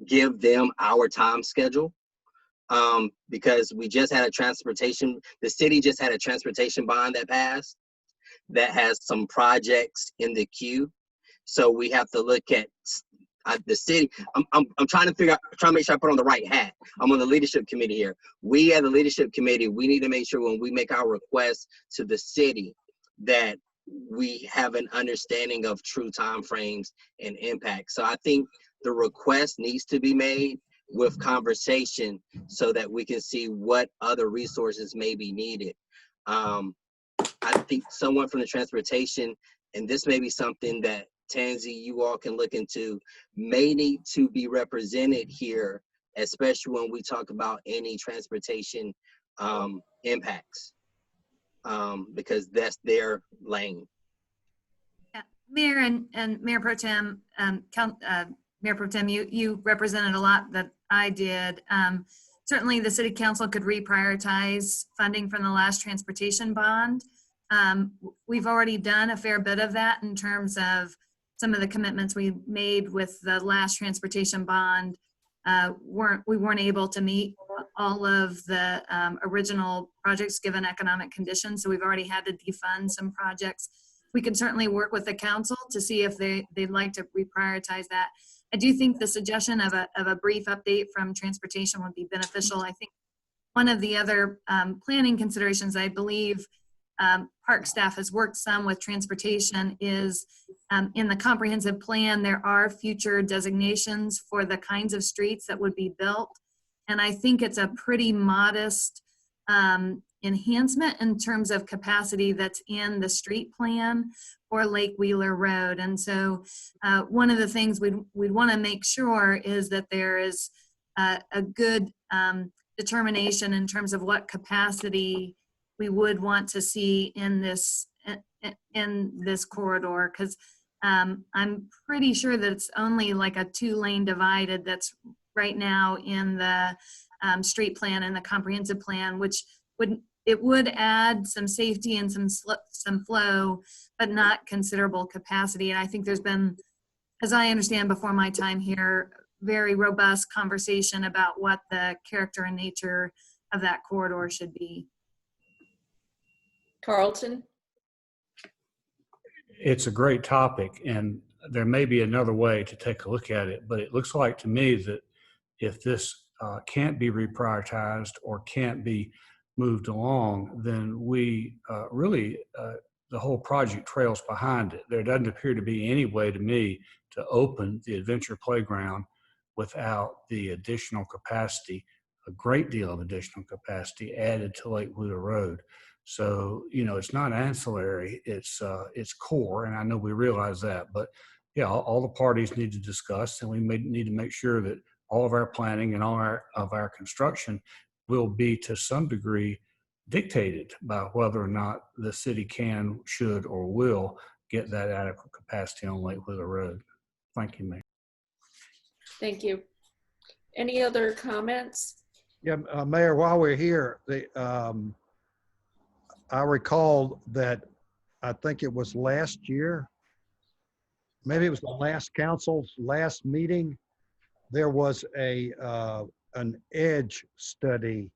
give them our time schedule. Because we just had the city just had a transportation bond that passed that has some projects in the queue. So we have to look at the city. I'm trying to make sure I put on the right hat. I'm on the leadership committee here. We as the leadership committee, we need to make sure when we make our requests to the city that we have an understanding of true timeframes and impact. So I think the request needs to be made with conversation so that we can see what other resources may be needed. I think someone from the transportation, and this may be something that Tansy, you all can look into, may need to be represented here, especially when we talk about any transportation impacts, because that's their lane. Yeah. Mayor and Mayor Pro Tem, Mayor Pro Tem, you represented a lot that I did. Certainly the City Council could reprioritize funding from the last transportation bond. We've already done a fair bit of that in terms of some of the commitments we made with the last transportation bond. We weren't able to meet all of the original projects given economic conditions, so we've already had to defund some projects. We can certainly work with the council to see if they'd like to reprioritize that. I do think the suggestion of a brief update from transportation would be beneficial. I think one of the other planning considerations, I believe park staff has worked some with transportation, is in the comprehensive plan, there are future designations for the kinds of streets that would be built. And I think it's a pretty modest enhancement in terms of capacity that's in the street plan for Lake Wheeler Road. And so one of the things we'd want to make sure is that there is a good determination in terms of what capacity we would want to see in this corridor, because I'm pretty sure that it's only like a 2-lane divided that's right now in the street plan and the comprehensive plan, which would add some safety and some flow, but not considerable capacity. And I think there's been, as I understand before my time here, very robust conversation about what the character and nature of that corridor should be. Carlton? It's a great topic, and there may be another way to take a look at it, but it looks like to me that if this can't be reprioritized or can't be moved along, then we really, the whole project trails behind it. There doesn't appear to be any way to me to open the adventure playground without the additional capacity, a great deal of additional capacity added to Lake Wheeler Road. So, you know, it's not ancillary, it's core, and I know we realize that, but yeah, all the parties need to discuss, and we need to make sure that all of our planning and all of our construction will be to some degree dictated by whether or not the city can, should, or will get that adequate capacity on Lake Wheeler Road. Thank you, Mayor. Thank you. Any other comments? Yeah, Mayor, while we're here, I recall that I think it was last year, maybe it was the last council's last meeting, there was an edge study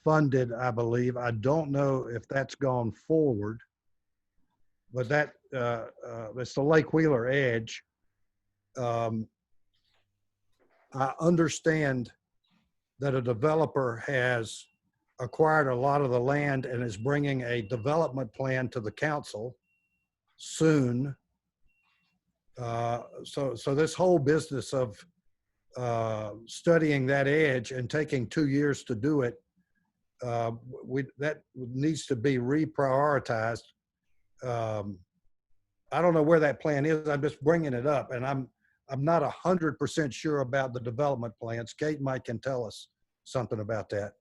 funded, I believe. I don't know if that's gone forward, but that it's the Lake Wheeler Edge. I understand that a developer has acquired a lot of the land and is bringing a development plan to the council soon. So this whole business of studying that edge and taking 2 years to do it, that needs to be reprioritized. I don't know where that plan is. I'm just bringing it up, and I'm not 100% sure about the development plans. Kate might can tell us something about that.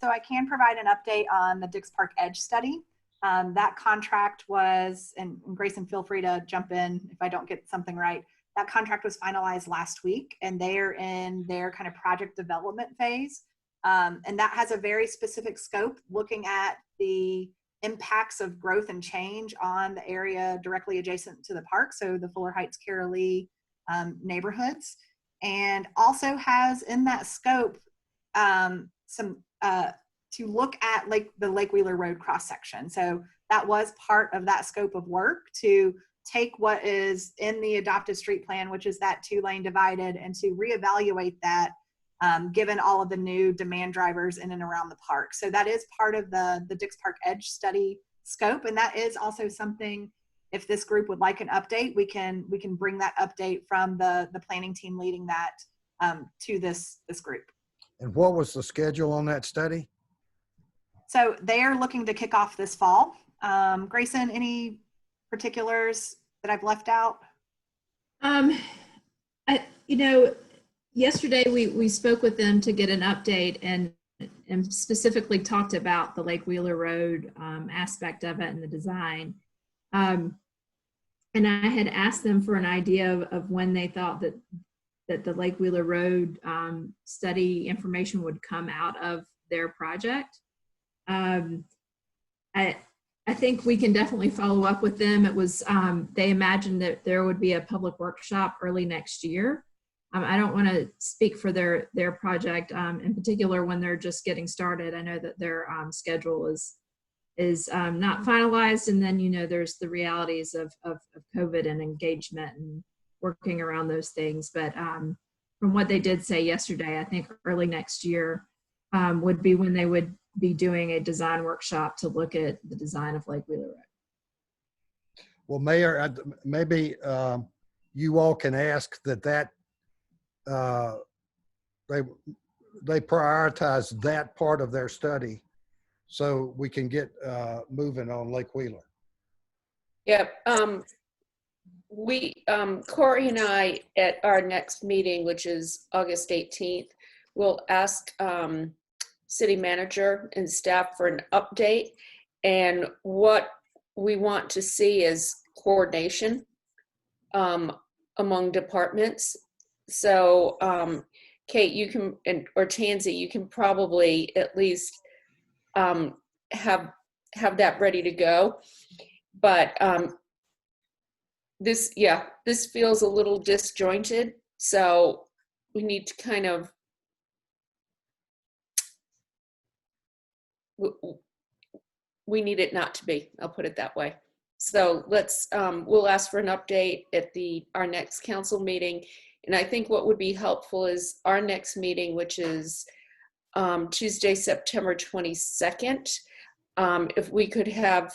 So I can provide an update on the Dix Park Edge study. That contract was, and Grayson, feel free to jump in if I don't get something right. That contract was finalized last week, and they're in their kind of project development phase. And that has a very specific scope, looking at the impacts of growth and change on the area directly adjacent to the park, so the Fuller Heights, Carolee neighborhoods, and also has in that scope some to look at the Lake Wheeler Road cross section. So that was part of that scope of work, to take what is in the adopted street plan, which is that 2-lane divided, and to reevaluate that given all of the new demand drivers in and around the park. So that is part of the Dix Park Edge study scope. And that is also something, if this group would like an update, we can bring that update from the planning team leading that to this group. And what was the schedule on that study? So they are looking to kick off this fall. Grayson, any particulars that I've left out? Yesterday we spoke with them to get an update and specifically talked about the Lake Wheeler Road aspect of it and the design. And I had asked them for an idea of when they thought that the Lake Wheeler Road study information would come out of their project. I think we can definitely follow up with them. It was, they imagined that there would be a public workshop early next year. I don't want to speak for their project in particular when they're just getting started. I know that their schedule is not finalized, and then there's the realities of COVID and engagement and working around those things. But from what they did say yesterday, I think early next year would be when they would be doing a design workshop to look at the design of Lake Wheeler Road. Well, Mayor, maybe you all can ask that they prioritize that part of their study so we can get moving on Lake Wheeler. Yep. Corey and I, at our next meeting, which is August 18th, will ask city manager and staff for an update, and what we want to see is coordination among departments. So Kate, you can, or Tansy, you can probably at least have that ready to go. But this feels a little disjointed, so we need to kind of we need it not to be, I'll put it that way. So let's, we'll ask for an update at our next council meeting. And I think what would be helpful is our next meeting, which is Tuesday, September 22nd. If we could have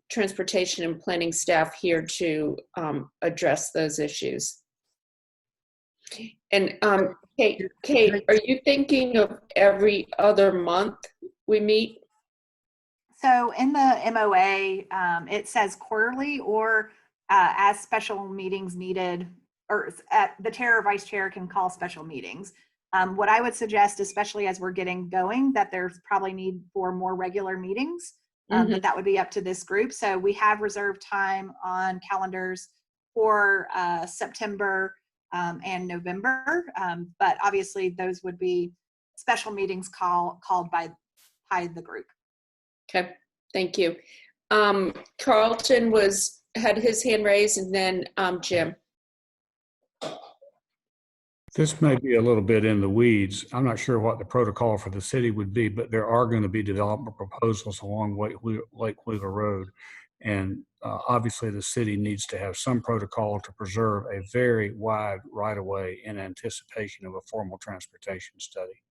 transportation and planning staff here to address those issues. And Kate, are you thinking of every other month we meet? So in the MOA, it says quarterly or as special meetings needed, or the chair or vice chair can call special meetings. What I would suggest, especially as we're getting going, that there's probably need for more regular meetings, but that would be up to this group. So we have reserved time on calendars for September and November, but obviously those would be special meetings called by the group. Okay, thank you. Carlton had his hand raised, and then Jim. This may be a little bit in the weeds. I'm not sure what the protocol for the city would be, but there are going to be development proposals along Lake Wheeler Road. And obviously the city needs to have some protocol to preserve a very wide right-of-way in anticipation of a formal transportation study.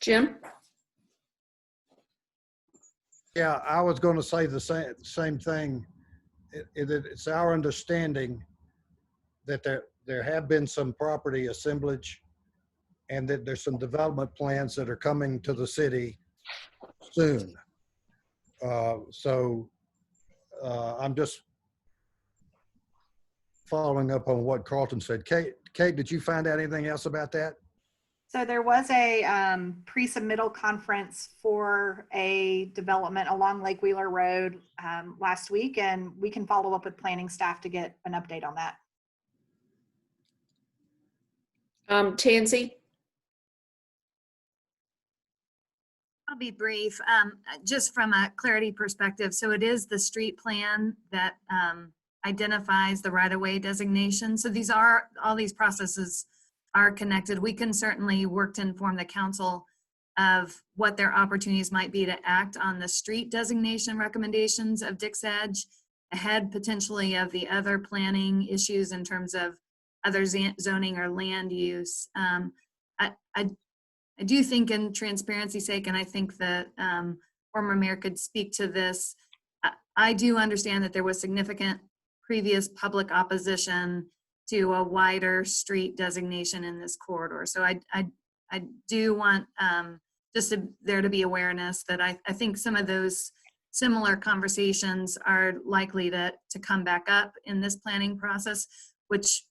Jim? Yeah, I was going to say the same thing. It's our understanding that there have been some property assemblage and that there's some development plans that are coming to the city soon. So I'm just following up on what Carlton said. Kate, did you find out anything else about that? So there was a pre-submittal conference for a development along Lake Wheeler Road last week, and we can follow up with planning staff to get an update on that. Tansy? I'll be brief, just from a clarity perspective. So it is the street plan that identifies the right-of-way designation. So all these processes are connected. We can certainly work to inform the council of what their opportunities might be to act on the street designation recommendations of Dix Edge ahead potentially of the other planning issues in terms of other zoning or land use. I do think, in transparency's sake, and I think that former mayor could speak to this, I do understand that there was significant previous public opposition to a wider street designation in this corridor. So I do want there to be awareness that I think some of those similar conversations are likely to come back up in this planning process, which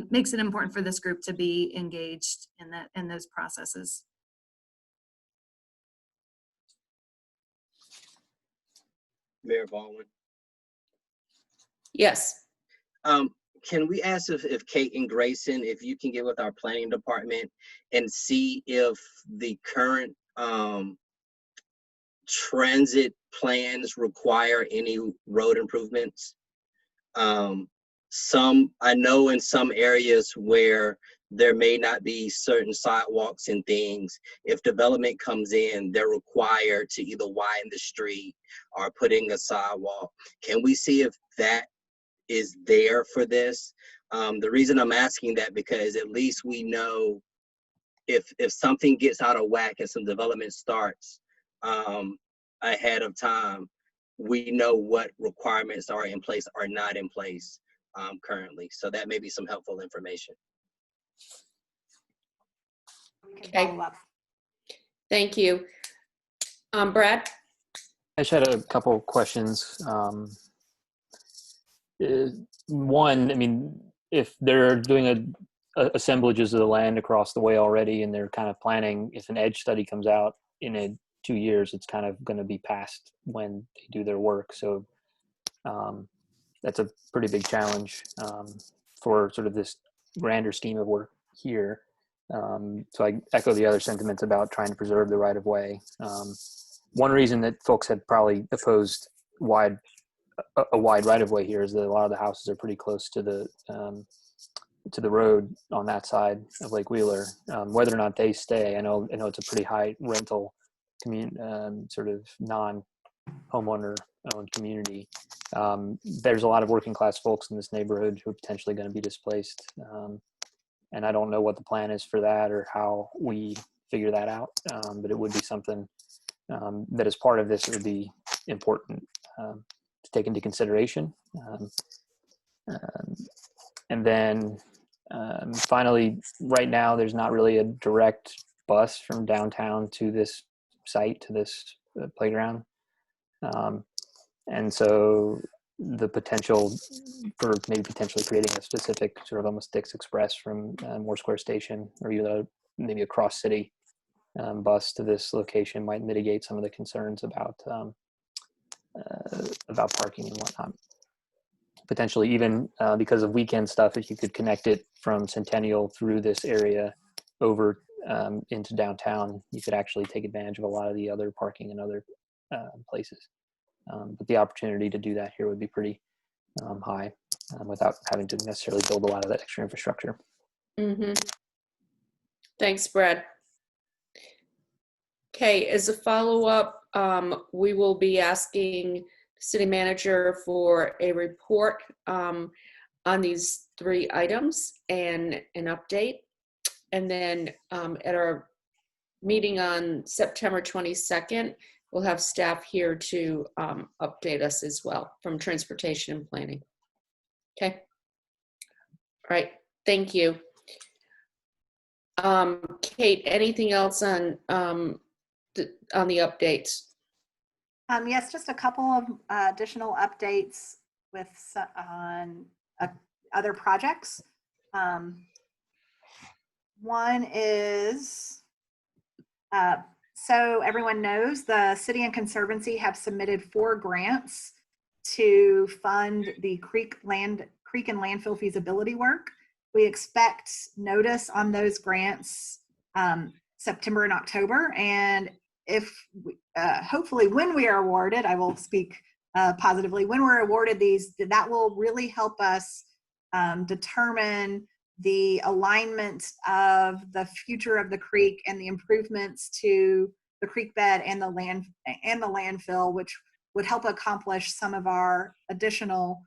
makes it important for this group to be engaged in those processes. Mayor Baldwin. Yes. Can we ask if Kate and Grayson, if you can get with our planning department and see if the current transit plans require any road improvements? I know in some areas where there may not be certain sidewalks and things, if development comes in, they're required to either widen the street or putting a sidewalk. Can we see if that is there for this? The reason I'm asking that, because at least we know if something gets out of whack and some development starts ahead of time, we know what requirements are in place or not in place currently. So that may be some helpful information. Okay. Thank you. Brad? I just had a couple questions. One, I mean, if they're doing assemblages of the land across the way already, and they're kind of planning, if an edge study comes out in 2 years, it's kind of going to be past when they do their work. So that's a pretty big challenge for sort of this grander scheme of work here. So I echo the other sentiments about trying to preserve the right of way. One reason that folks had probably opposed a wide right of way here is that a lot of the houses are pretty close to the road on that side of Lake Wheeler. Whether or not they stay, I know it's a pretty high rental sort of homeowner-owned community. There's a lot of working class folks in this neighborhood who are potentially going to be displaced. And I don't know what the plan is for that or how we figure that out, but it would be something that as part of this, it would be important to take into consideration. And then finally, right now, there's not really a direct bus from downtown to this site, to this playground. And so the potential for maybe potentially creating a specific sort of almost Dix Express from Moore Square Station, or even maybe a cross city bus to this location might mitigate some of the concerns about parking and whatnot. Potentially even because of weekend stuff, if you could connect it from Centennial through this area over into downtown, you could actually take advantage of a lot of the other parking in other places. But the opportunity to do that here would be pretty high without having to necessarily build a lot of that extra infrastructure. Mm-hmm. Thanks, Brad. Okay, as a follow-up, we will be asking city manager for a report on these 3 items and an update. And then at our meeting on September 22nd, we'll have staff here to update us as well from transportation and planning. Okay. All right, thank you. Kate, anything else on the updates? Yes, just a couple of additional updates with on other projects. One is, so everyone knows, the city and Conservancy have submitted 4 grants to fund the creek and landfill feasibility work. We expect notice on those grants September and October, and if hopefully when we are awarded, I will speak positively, when we're awarded these, that will really help us determine the alignment of the future of the creek and the improvements to the creek bed and the landfill, which would help accomplish some of our additional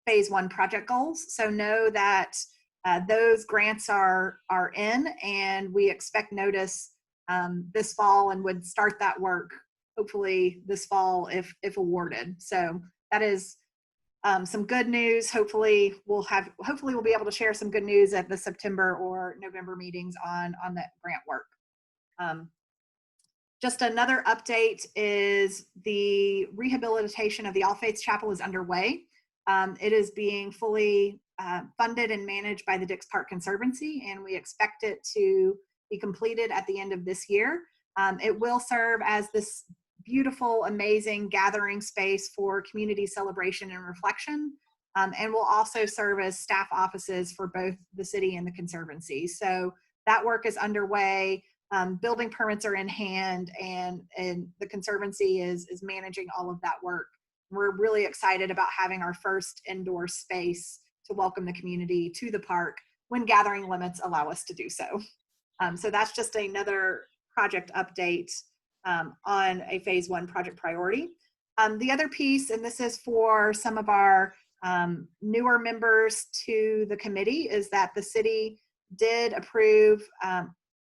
phase 1 project goals. So know that those grants are in, and we expect notice this fall, and would start that work hopefully this fall if awarded. So that is some good news. Hopefully we'll be able to share some good news at the September or November meetings on that grant work. Just another update is the rehabilitation of the All Faiths Chapel is underway. It is being fully funded and managed by the Dix Park Conservancy, and we expect it to be completed at the end of this year. It will serve as this beautiful, amazing gathering space for community celebration and reflection, and will also serve as staff offices for both the city and the Conservancy. So that work is underway. Building permits are in hand, and the Conservancy is managing all of that work. We're really excited about having our first indoor space to welcome the community to the park when gathering limits allow us to do so. So that's just another project update on a phase 1 project priority. The other piece, and this is for some of our newer members to the committee, is that the city did approve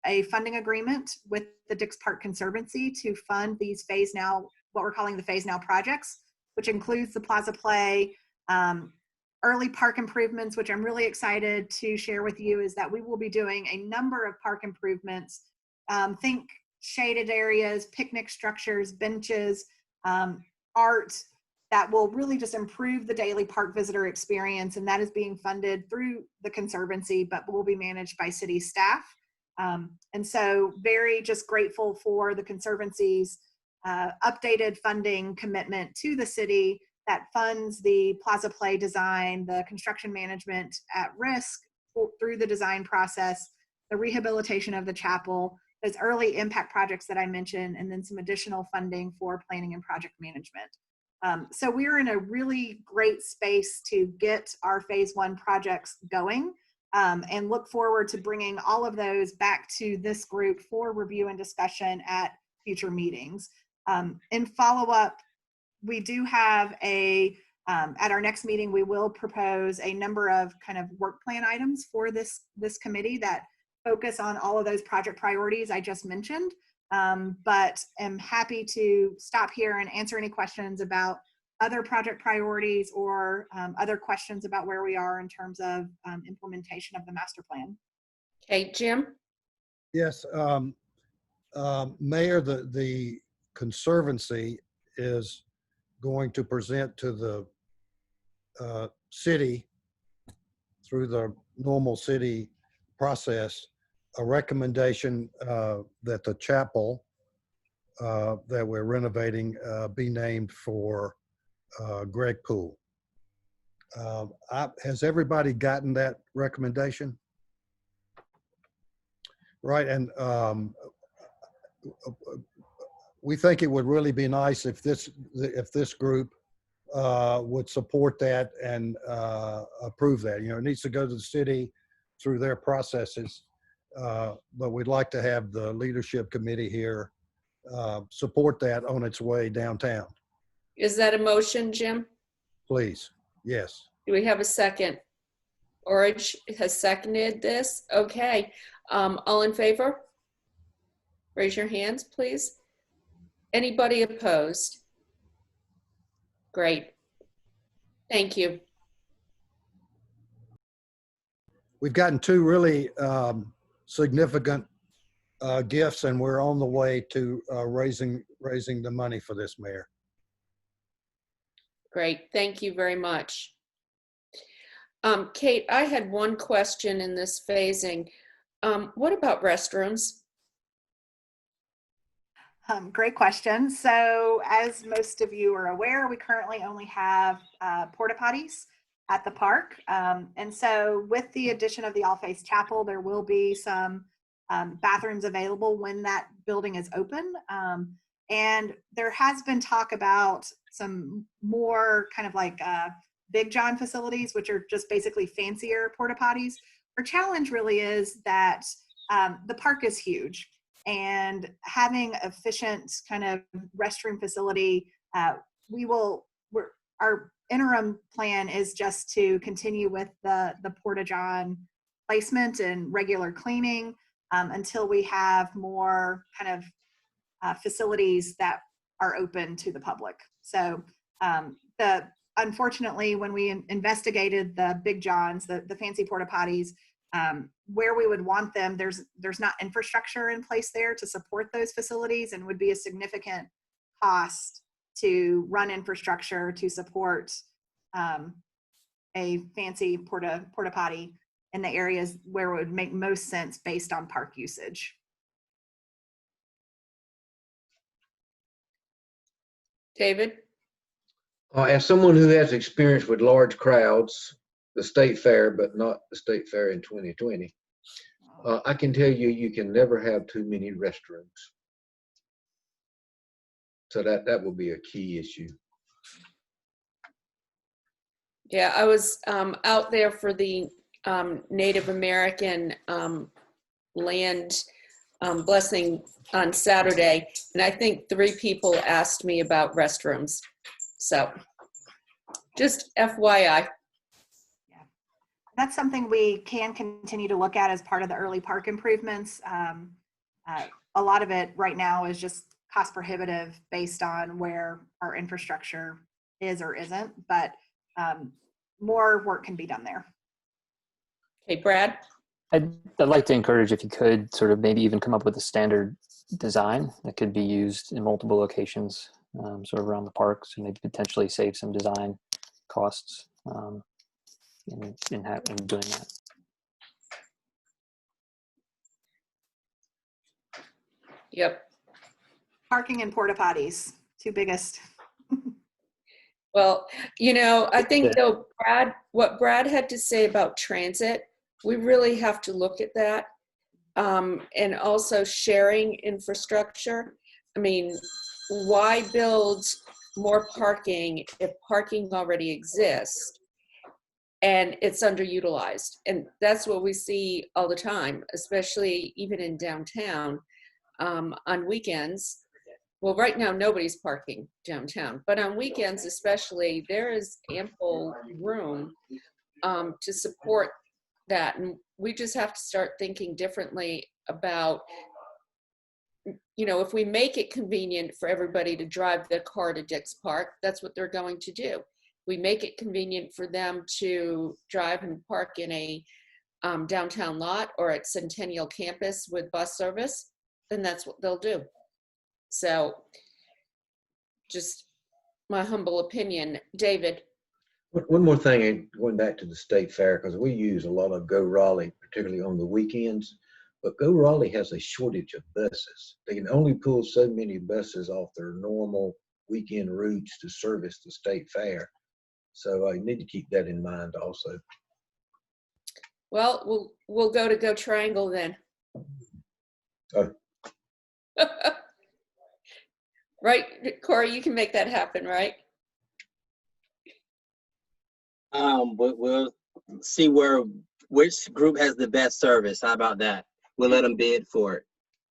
a funding agreement with the Dix Park Conservancy to fund these phase now, what we're calling the phase now projects, which includes the Plaza Play, early park improvements, which I'm really excited to share with you, is that we will be doing a number of park improvements. Think shaded areas, picnic structures, benches, art that will really just improve the daily park visitor experience. And that is being funded through the Conservancy, but will be managed by city staff. And so very just grateful for the Conservancy's updated funding commitment to the city that funds the Plaza Play design, the construction management at risk through the design process, the rehabilitation of the chapel, those early impact projects that I mentioned, and then some additional funding for planning and project management. So we're in a really great space to get our phase 1 projects going, and look forward to bringing all of those back to this group for review and discussion at future meetings. In follow-up, we do have at our next meeting, we will propose a number of kind of work plan items for this committee that focus on all of those project priorities I just mentioned. But am happy to stop here and answer any questions about other project priorities or other questions about where we are in terms of implementation of the master plan. Okay, Jim? Yes, Mayor, the Conservancy is going to present to the city through the normal city process a recommendation that the chapel that we're renovating be named for Greg Poole. Has everybody gotten that recommendation? Right, and we think it would really be nice if this group would support that and approve that. You know, it needs to go to the city through their processes, but we'd like to have the leadership committee here support that on its way downtown. Is that a motion, Jim? Please, yes. Do we have a second? Orage has seconded this. Okay, all in favor? Raise your hands, please. Anybody opposed? Great. Thank you. We've gotten two really significant gifts, and we're on the way to raising the money for this, Mayor. Great. Thank you very much. Kate, I had one question in this phasing. What about restrooms? Great question. So as most of you are aware, we currently only have porta potties at the park. And so with the addition of the All Faith Chapel, there will be some bathrooms available when that building is open. And there has been talk about some more kind of like Big John facilities, which are just basically fancier porta potties. Our challenge really is that the park is huge, and having efficient kind of restroom facility, our interim plan is just to continue with the porta john placement and regular cleaning until we have more kind of facilities that are open to the public. So unfortunately, when we investigated the Big Johns, the fancy porta potties, where we would want them, there's not infrastructure in place there to support those facilities, and would be a significant cost to run infrastructure to support a fancy porta potty in the areas where it would make most sense based on park usage. David? As someone who has experience with large crowds, the state fair, but not the state fair in 2020, I can tell you, you can never have too many restrooms. So that will be a key issue. Yeah, I was out there for the Native American land blessing on Saturday, and I think 3 people asked me about restrooms. So just FYI. Yeah, that's something we can continue to look at as part of the early park improvements. A lot of it right now is just cost prohibitive based on where our infrastructure is or isn't, but more work can be done there. Okay, Brad? I'd like to encourage, if you could, sort of maybe even come up with a standard design that could be used in multiple locations, sort of around the park, so maybe potentially save some design costs in doing that. Yep. Parking and porta potties, 2 biggest. Well, you know, I think though, what Brad had to say about transit, we really have to look at that. And also sharing infrastructure. I mean, why build more parking if parking already exists and it's underutilized? And that's what we see all the time, especially even in downtown on weekends. well, right now, nobody's parking downtown, but on weekends especially, there is ample room to support that. And we just have to start thinking differently about, you know, if we make it convenient for everybody to drive their car to Dix Park, that's what they're going to do. We make it convenient for them to drive and park in a downtown lot or at Centennial Campus with bus service, then that's what they'll do. So just my humble opinion. David. One more thing, going back to the state fair, because we use a lot of Go Raleigh, particularly on the weekends, but Go Raleigh has a shortage of buses. They can only pull so many buses off their normal weekend routes to service the state fair. So I need to keep that in mind also. Well, we'll go Triangle then. Oh. Right, Corey, you can make that happen, right? We'll see which group has the best service. How about that? We'll let them bid for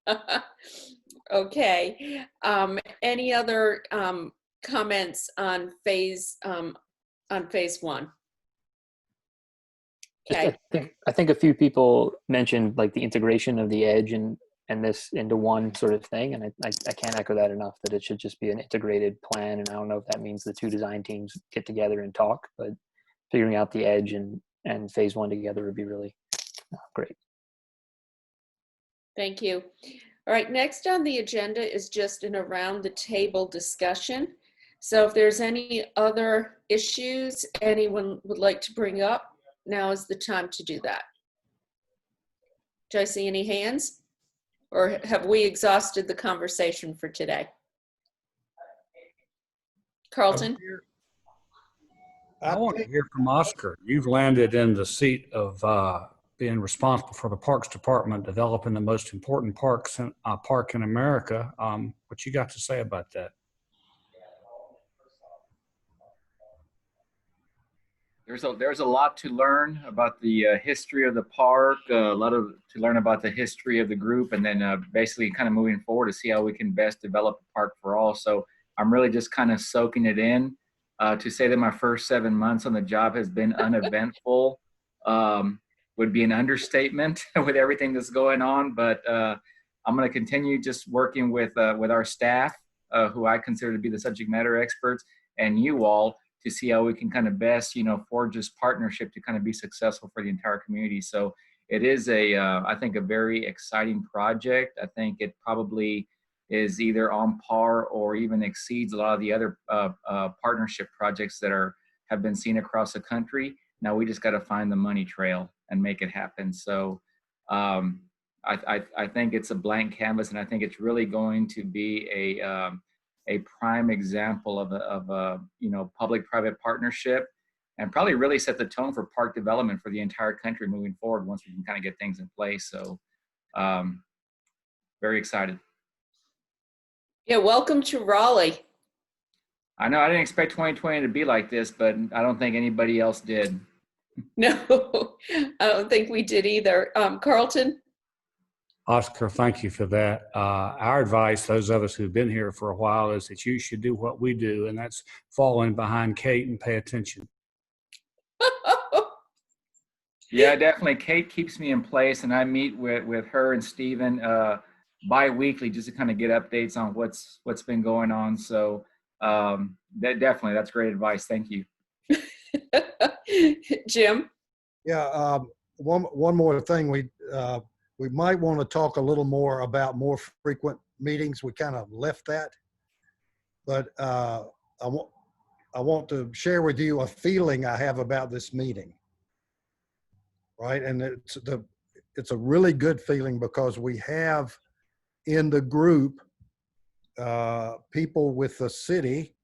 it. Okay. Any other comments on phase one? Okay. I think a few people mentioned like the integration of the edge and this into one sort of thing, and I can't echo that enough, that it should just be an integrated plan. And I don't know if that means the two design teams get together and talk, but figuring out the edge and phase one together would be really great. Thank you. All right, next on the agenda is just an around the table discussion. So if there's any other issues anyone would like to bring up, now is the time to do that. Do I see any hands? Or have we exhausted the conversation for today? Carlton? I want to hear from Oscar. You've landed in the seat of being responsible for the Parks Department, developing the most important park in America. What you got to say about that? There's a lot to learn about the history of the park, a lot to learn about the history of the group, and then basically kind of moving forward to see how we can best develop a park for all. So I'm really just kind of soaking it in. To say that my first 7 months on the job has been uneventful would be an understatement with everything that's going on. But I'm going to continue just working with our staff, who I consider to be the subject matter experts, and you all, to see how we can kind of best, forge this partnership to kind of be successful for the entire community. So it is I think a very exciting project. I think it probably is either on par or even exceeds a lot of the other partnership projects that have been seen across the country. Now we just got to find the money trail and make it happen. So I think it's a blank canvas, and I think it's really going to be a prime example of a public-private partnership, and probably really set the tone for park development for the entire country moving forward once we can kind of get things in place. So very excited. Yeah, welcome to Raleigh. I know I didn't expect 2020 to be like this, but I don't think anybody else did. No, I don't think we did either. Carlton? Oscar, thank you for that. Our advice, those of us who've been here for a while, is that you should do what we do, and that's fall in behind Kate and pay attention. Yeah, definitely. Kate keeps me in place, and I meet with her and Stephen bi-weekly just to kind of get updates on what's been going on. So that's great advice. Thank you. Jim? Yeah, one more thing. We might want to talk a little more about more frequent meetings. We kind of left that, but I want to share with you a feeling I have about this meeting. Right, and it's a really good feeling because we have in the group people with the city,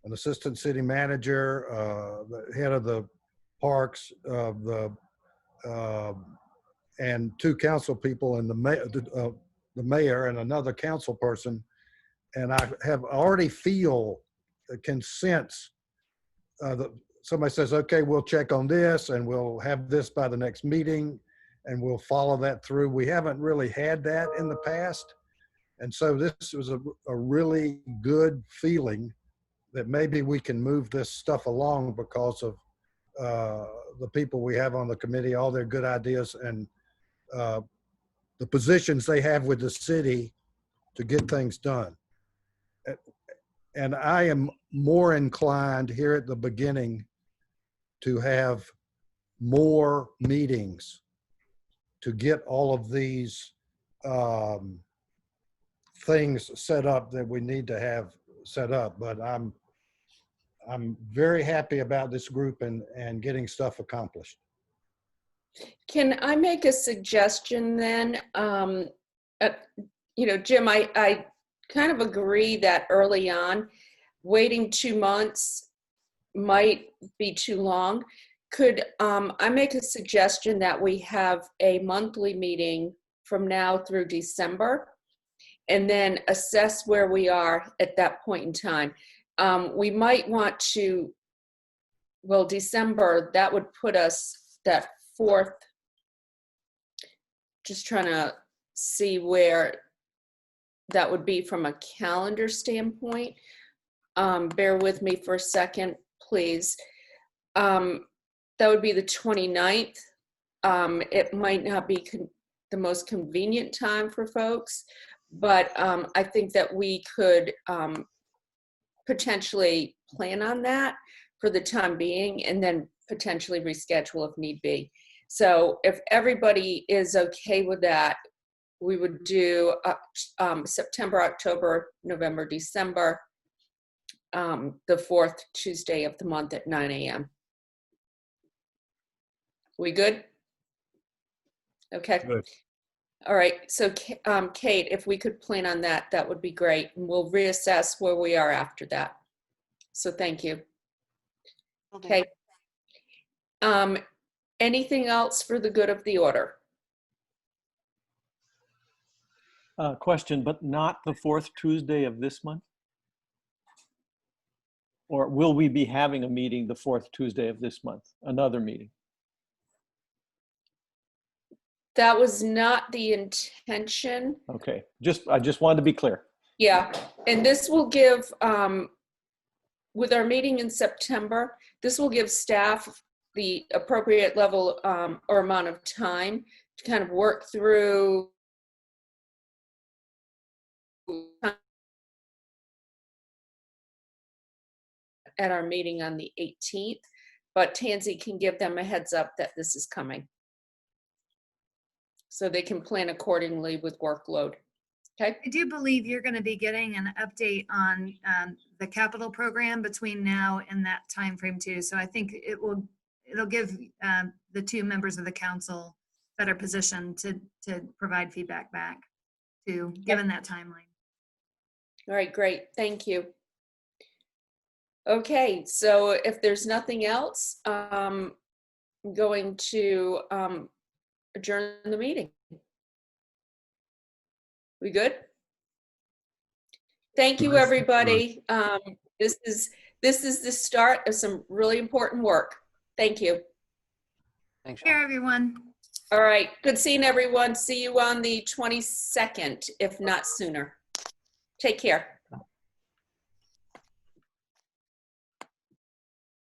an assistant city manager, the head of the parks, and two council people, and the mayor and another council person. And I have already can sense somebody says, okay, we'll check on this and we'll have this by the next meeting and we'll follow that through. We haven't really had that in the past. And so this was a really good feeling that maybe we can move this stuff along because of the people we have on the committee, all their good ideas, and the positions they have with the city to get things done. And I am more inclined here at the beginning to have more meetings to get all of these things set up that we need to have set up. But I'm very happy about this group and getting stuff accomplished. Can I make a suggestion then? You know, Jim, I kind of agree that early on, waiting 2 months might be too long. Could I make a suggestion that we have a monthly meeting from now through December, and then assess where we are at that point in time? We might want to, well, December, that would put us that 4th, just trying to see where that would be from a calendar standpoint. Bear with me for a second, please. That would be the 29th. It might not be the most convenient time for folks, but I think that we could potentially plan on that for the time being and then potentially reschedule if need be. So if everybody is okay with that, we would do September, October, November, December, the 4th Tuesday of the month at 9 a.m. We good? Okay. Good. All right. So Kate, if we could plan on that, that would be great. And we'll reassess where we are after that. So thank you. Okay. Anything else for the good of the order? Question, but not the 4th Tuesday of this month? Or will we be having a meeting the 4th Tuesday of this month? Another meeting? That was not the intention. Okay, I just wanted to be clear. Yeah, and this will give, with our meeting in September, this will give staff the appropriate level or amount of time to kind of work through at our meeting on the 18th, but Tansy can give them a heads up that this is coming, so they can plan accordingly with workload. Okay. I do believe you're going to be getting an update on the capital program between now and that time frame too. So I think it'll give the 2 members of the council better position to provide feedback back to, given that timeline. All right, great. Thank you. Okay, so if there's nothing else, I'm going to adjourn the meeting. We good? Thank you, everybody. This is the start of some really important work. Thank you. Thanks. Here, everyone. All right, good seeing everyone. See you on the 22nd, if not sooner. Take care.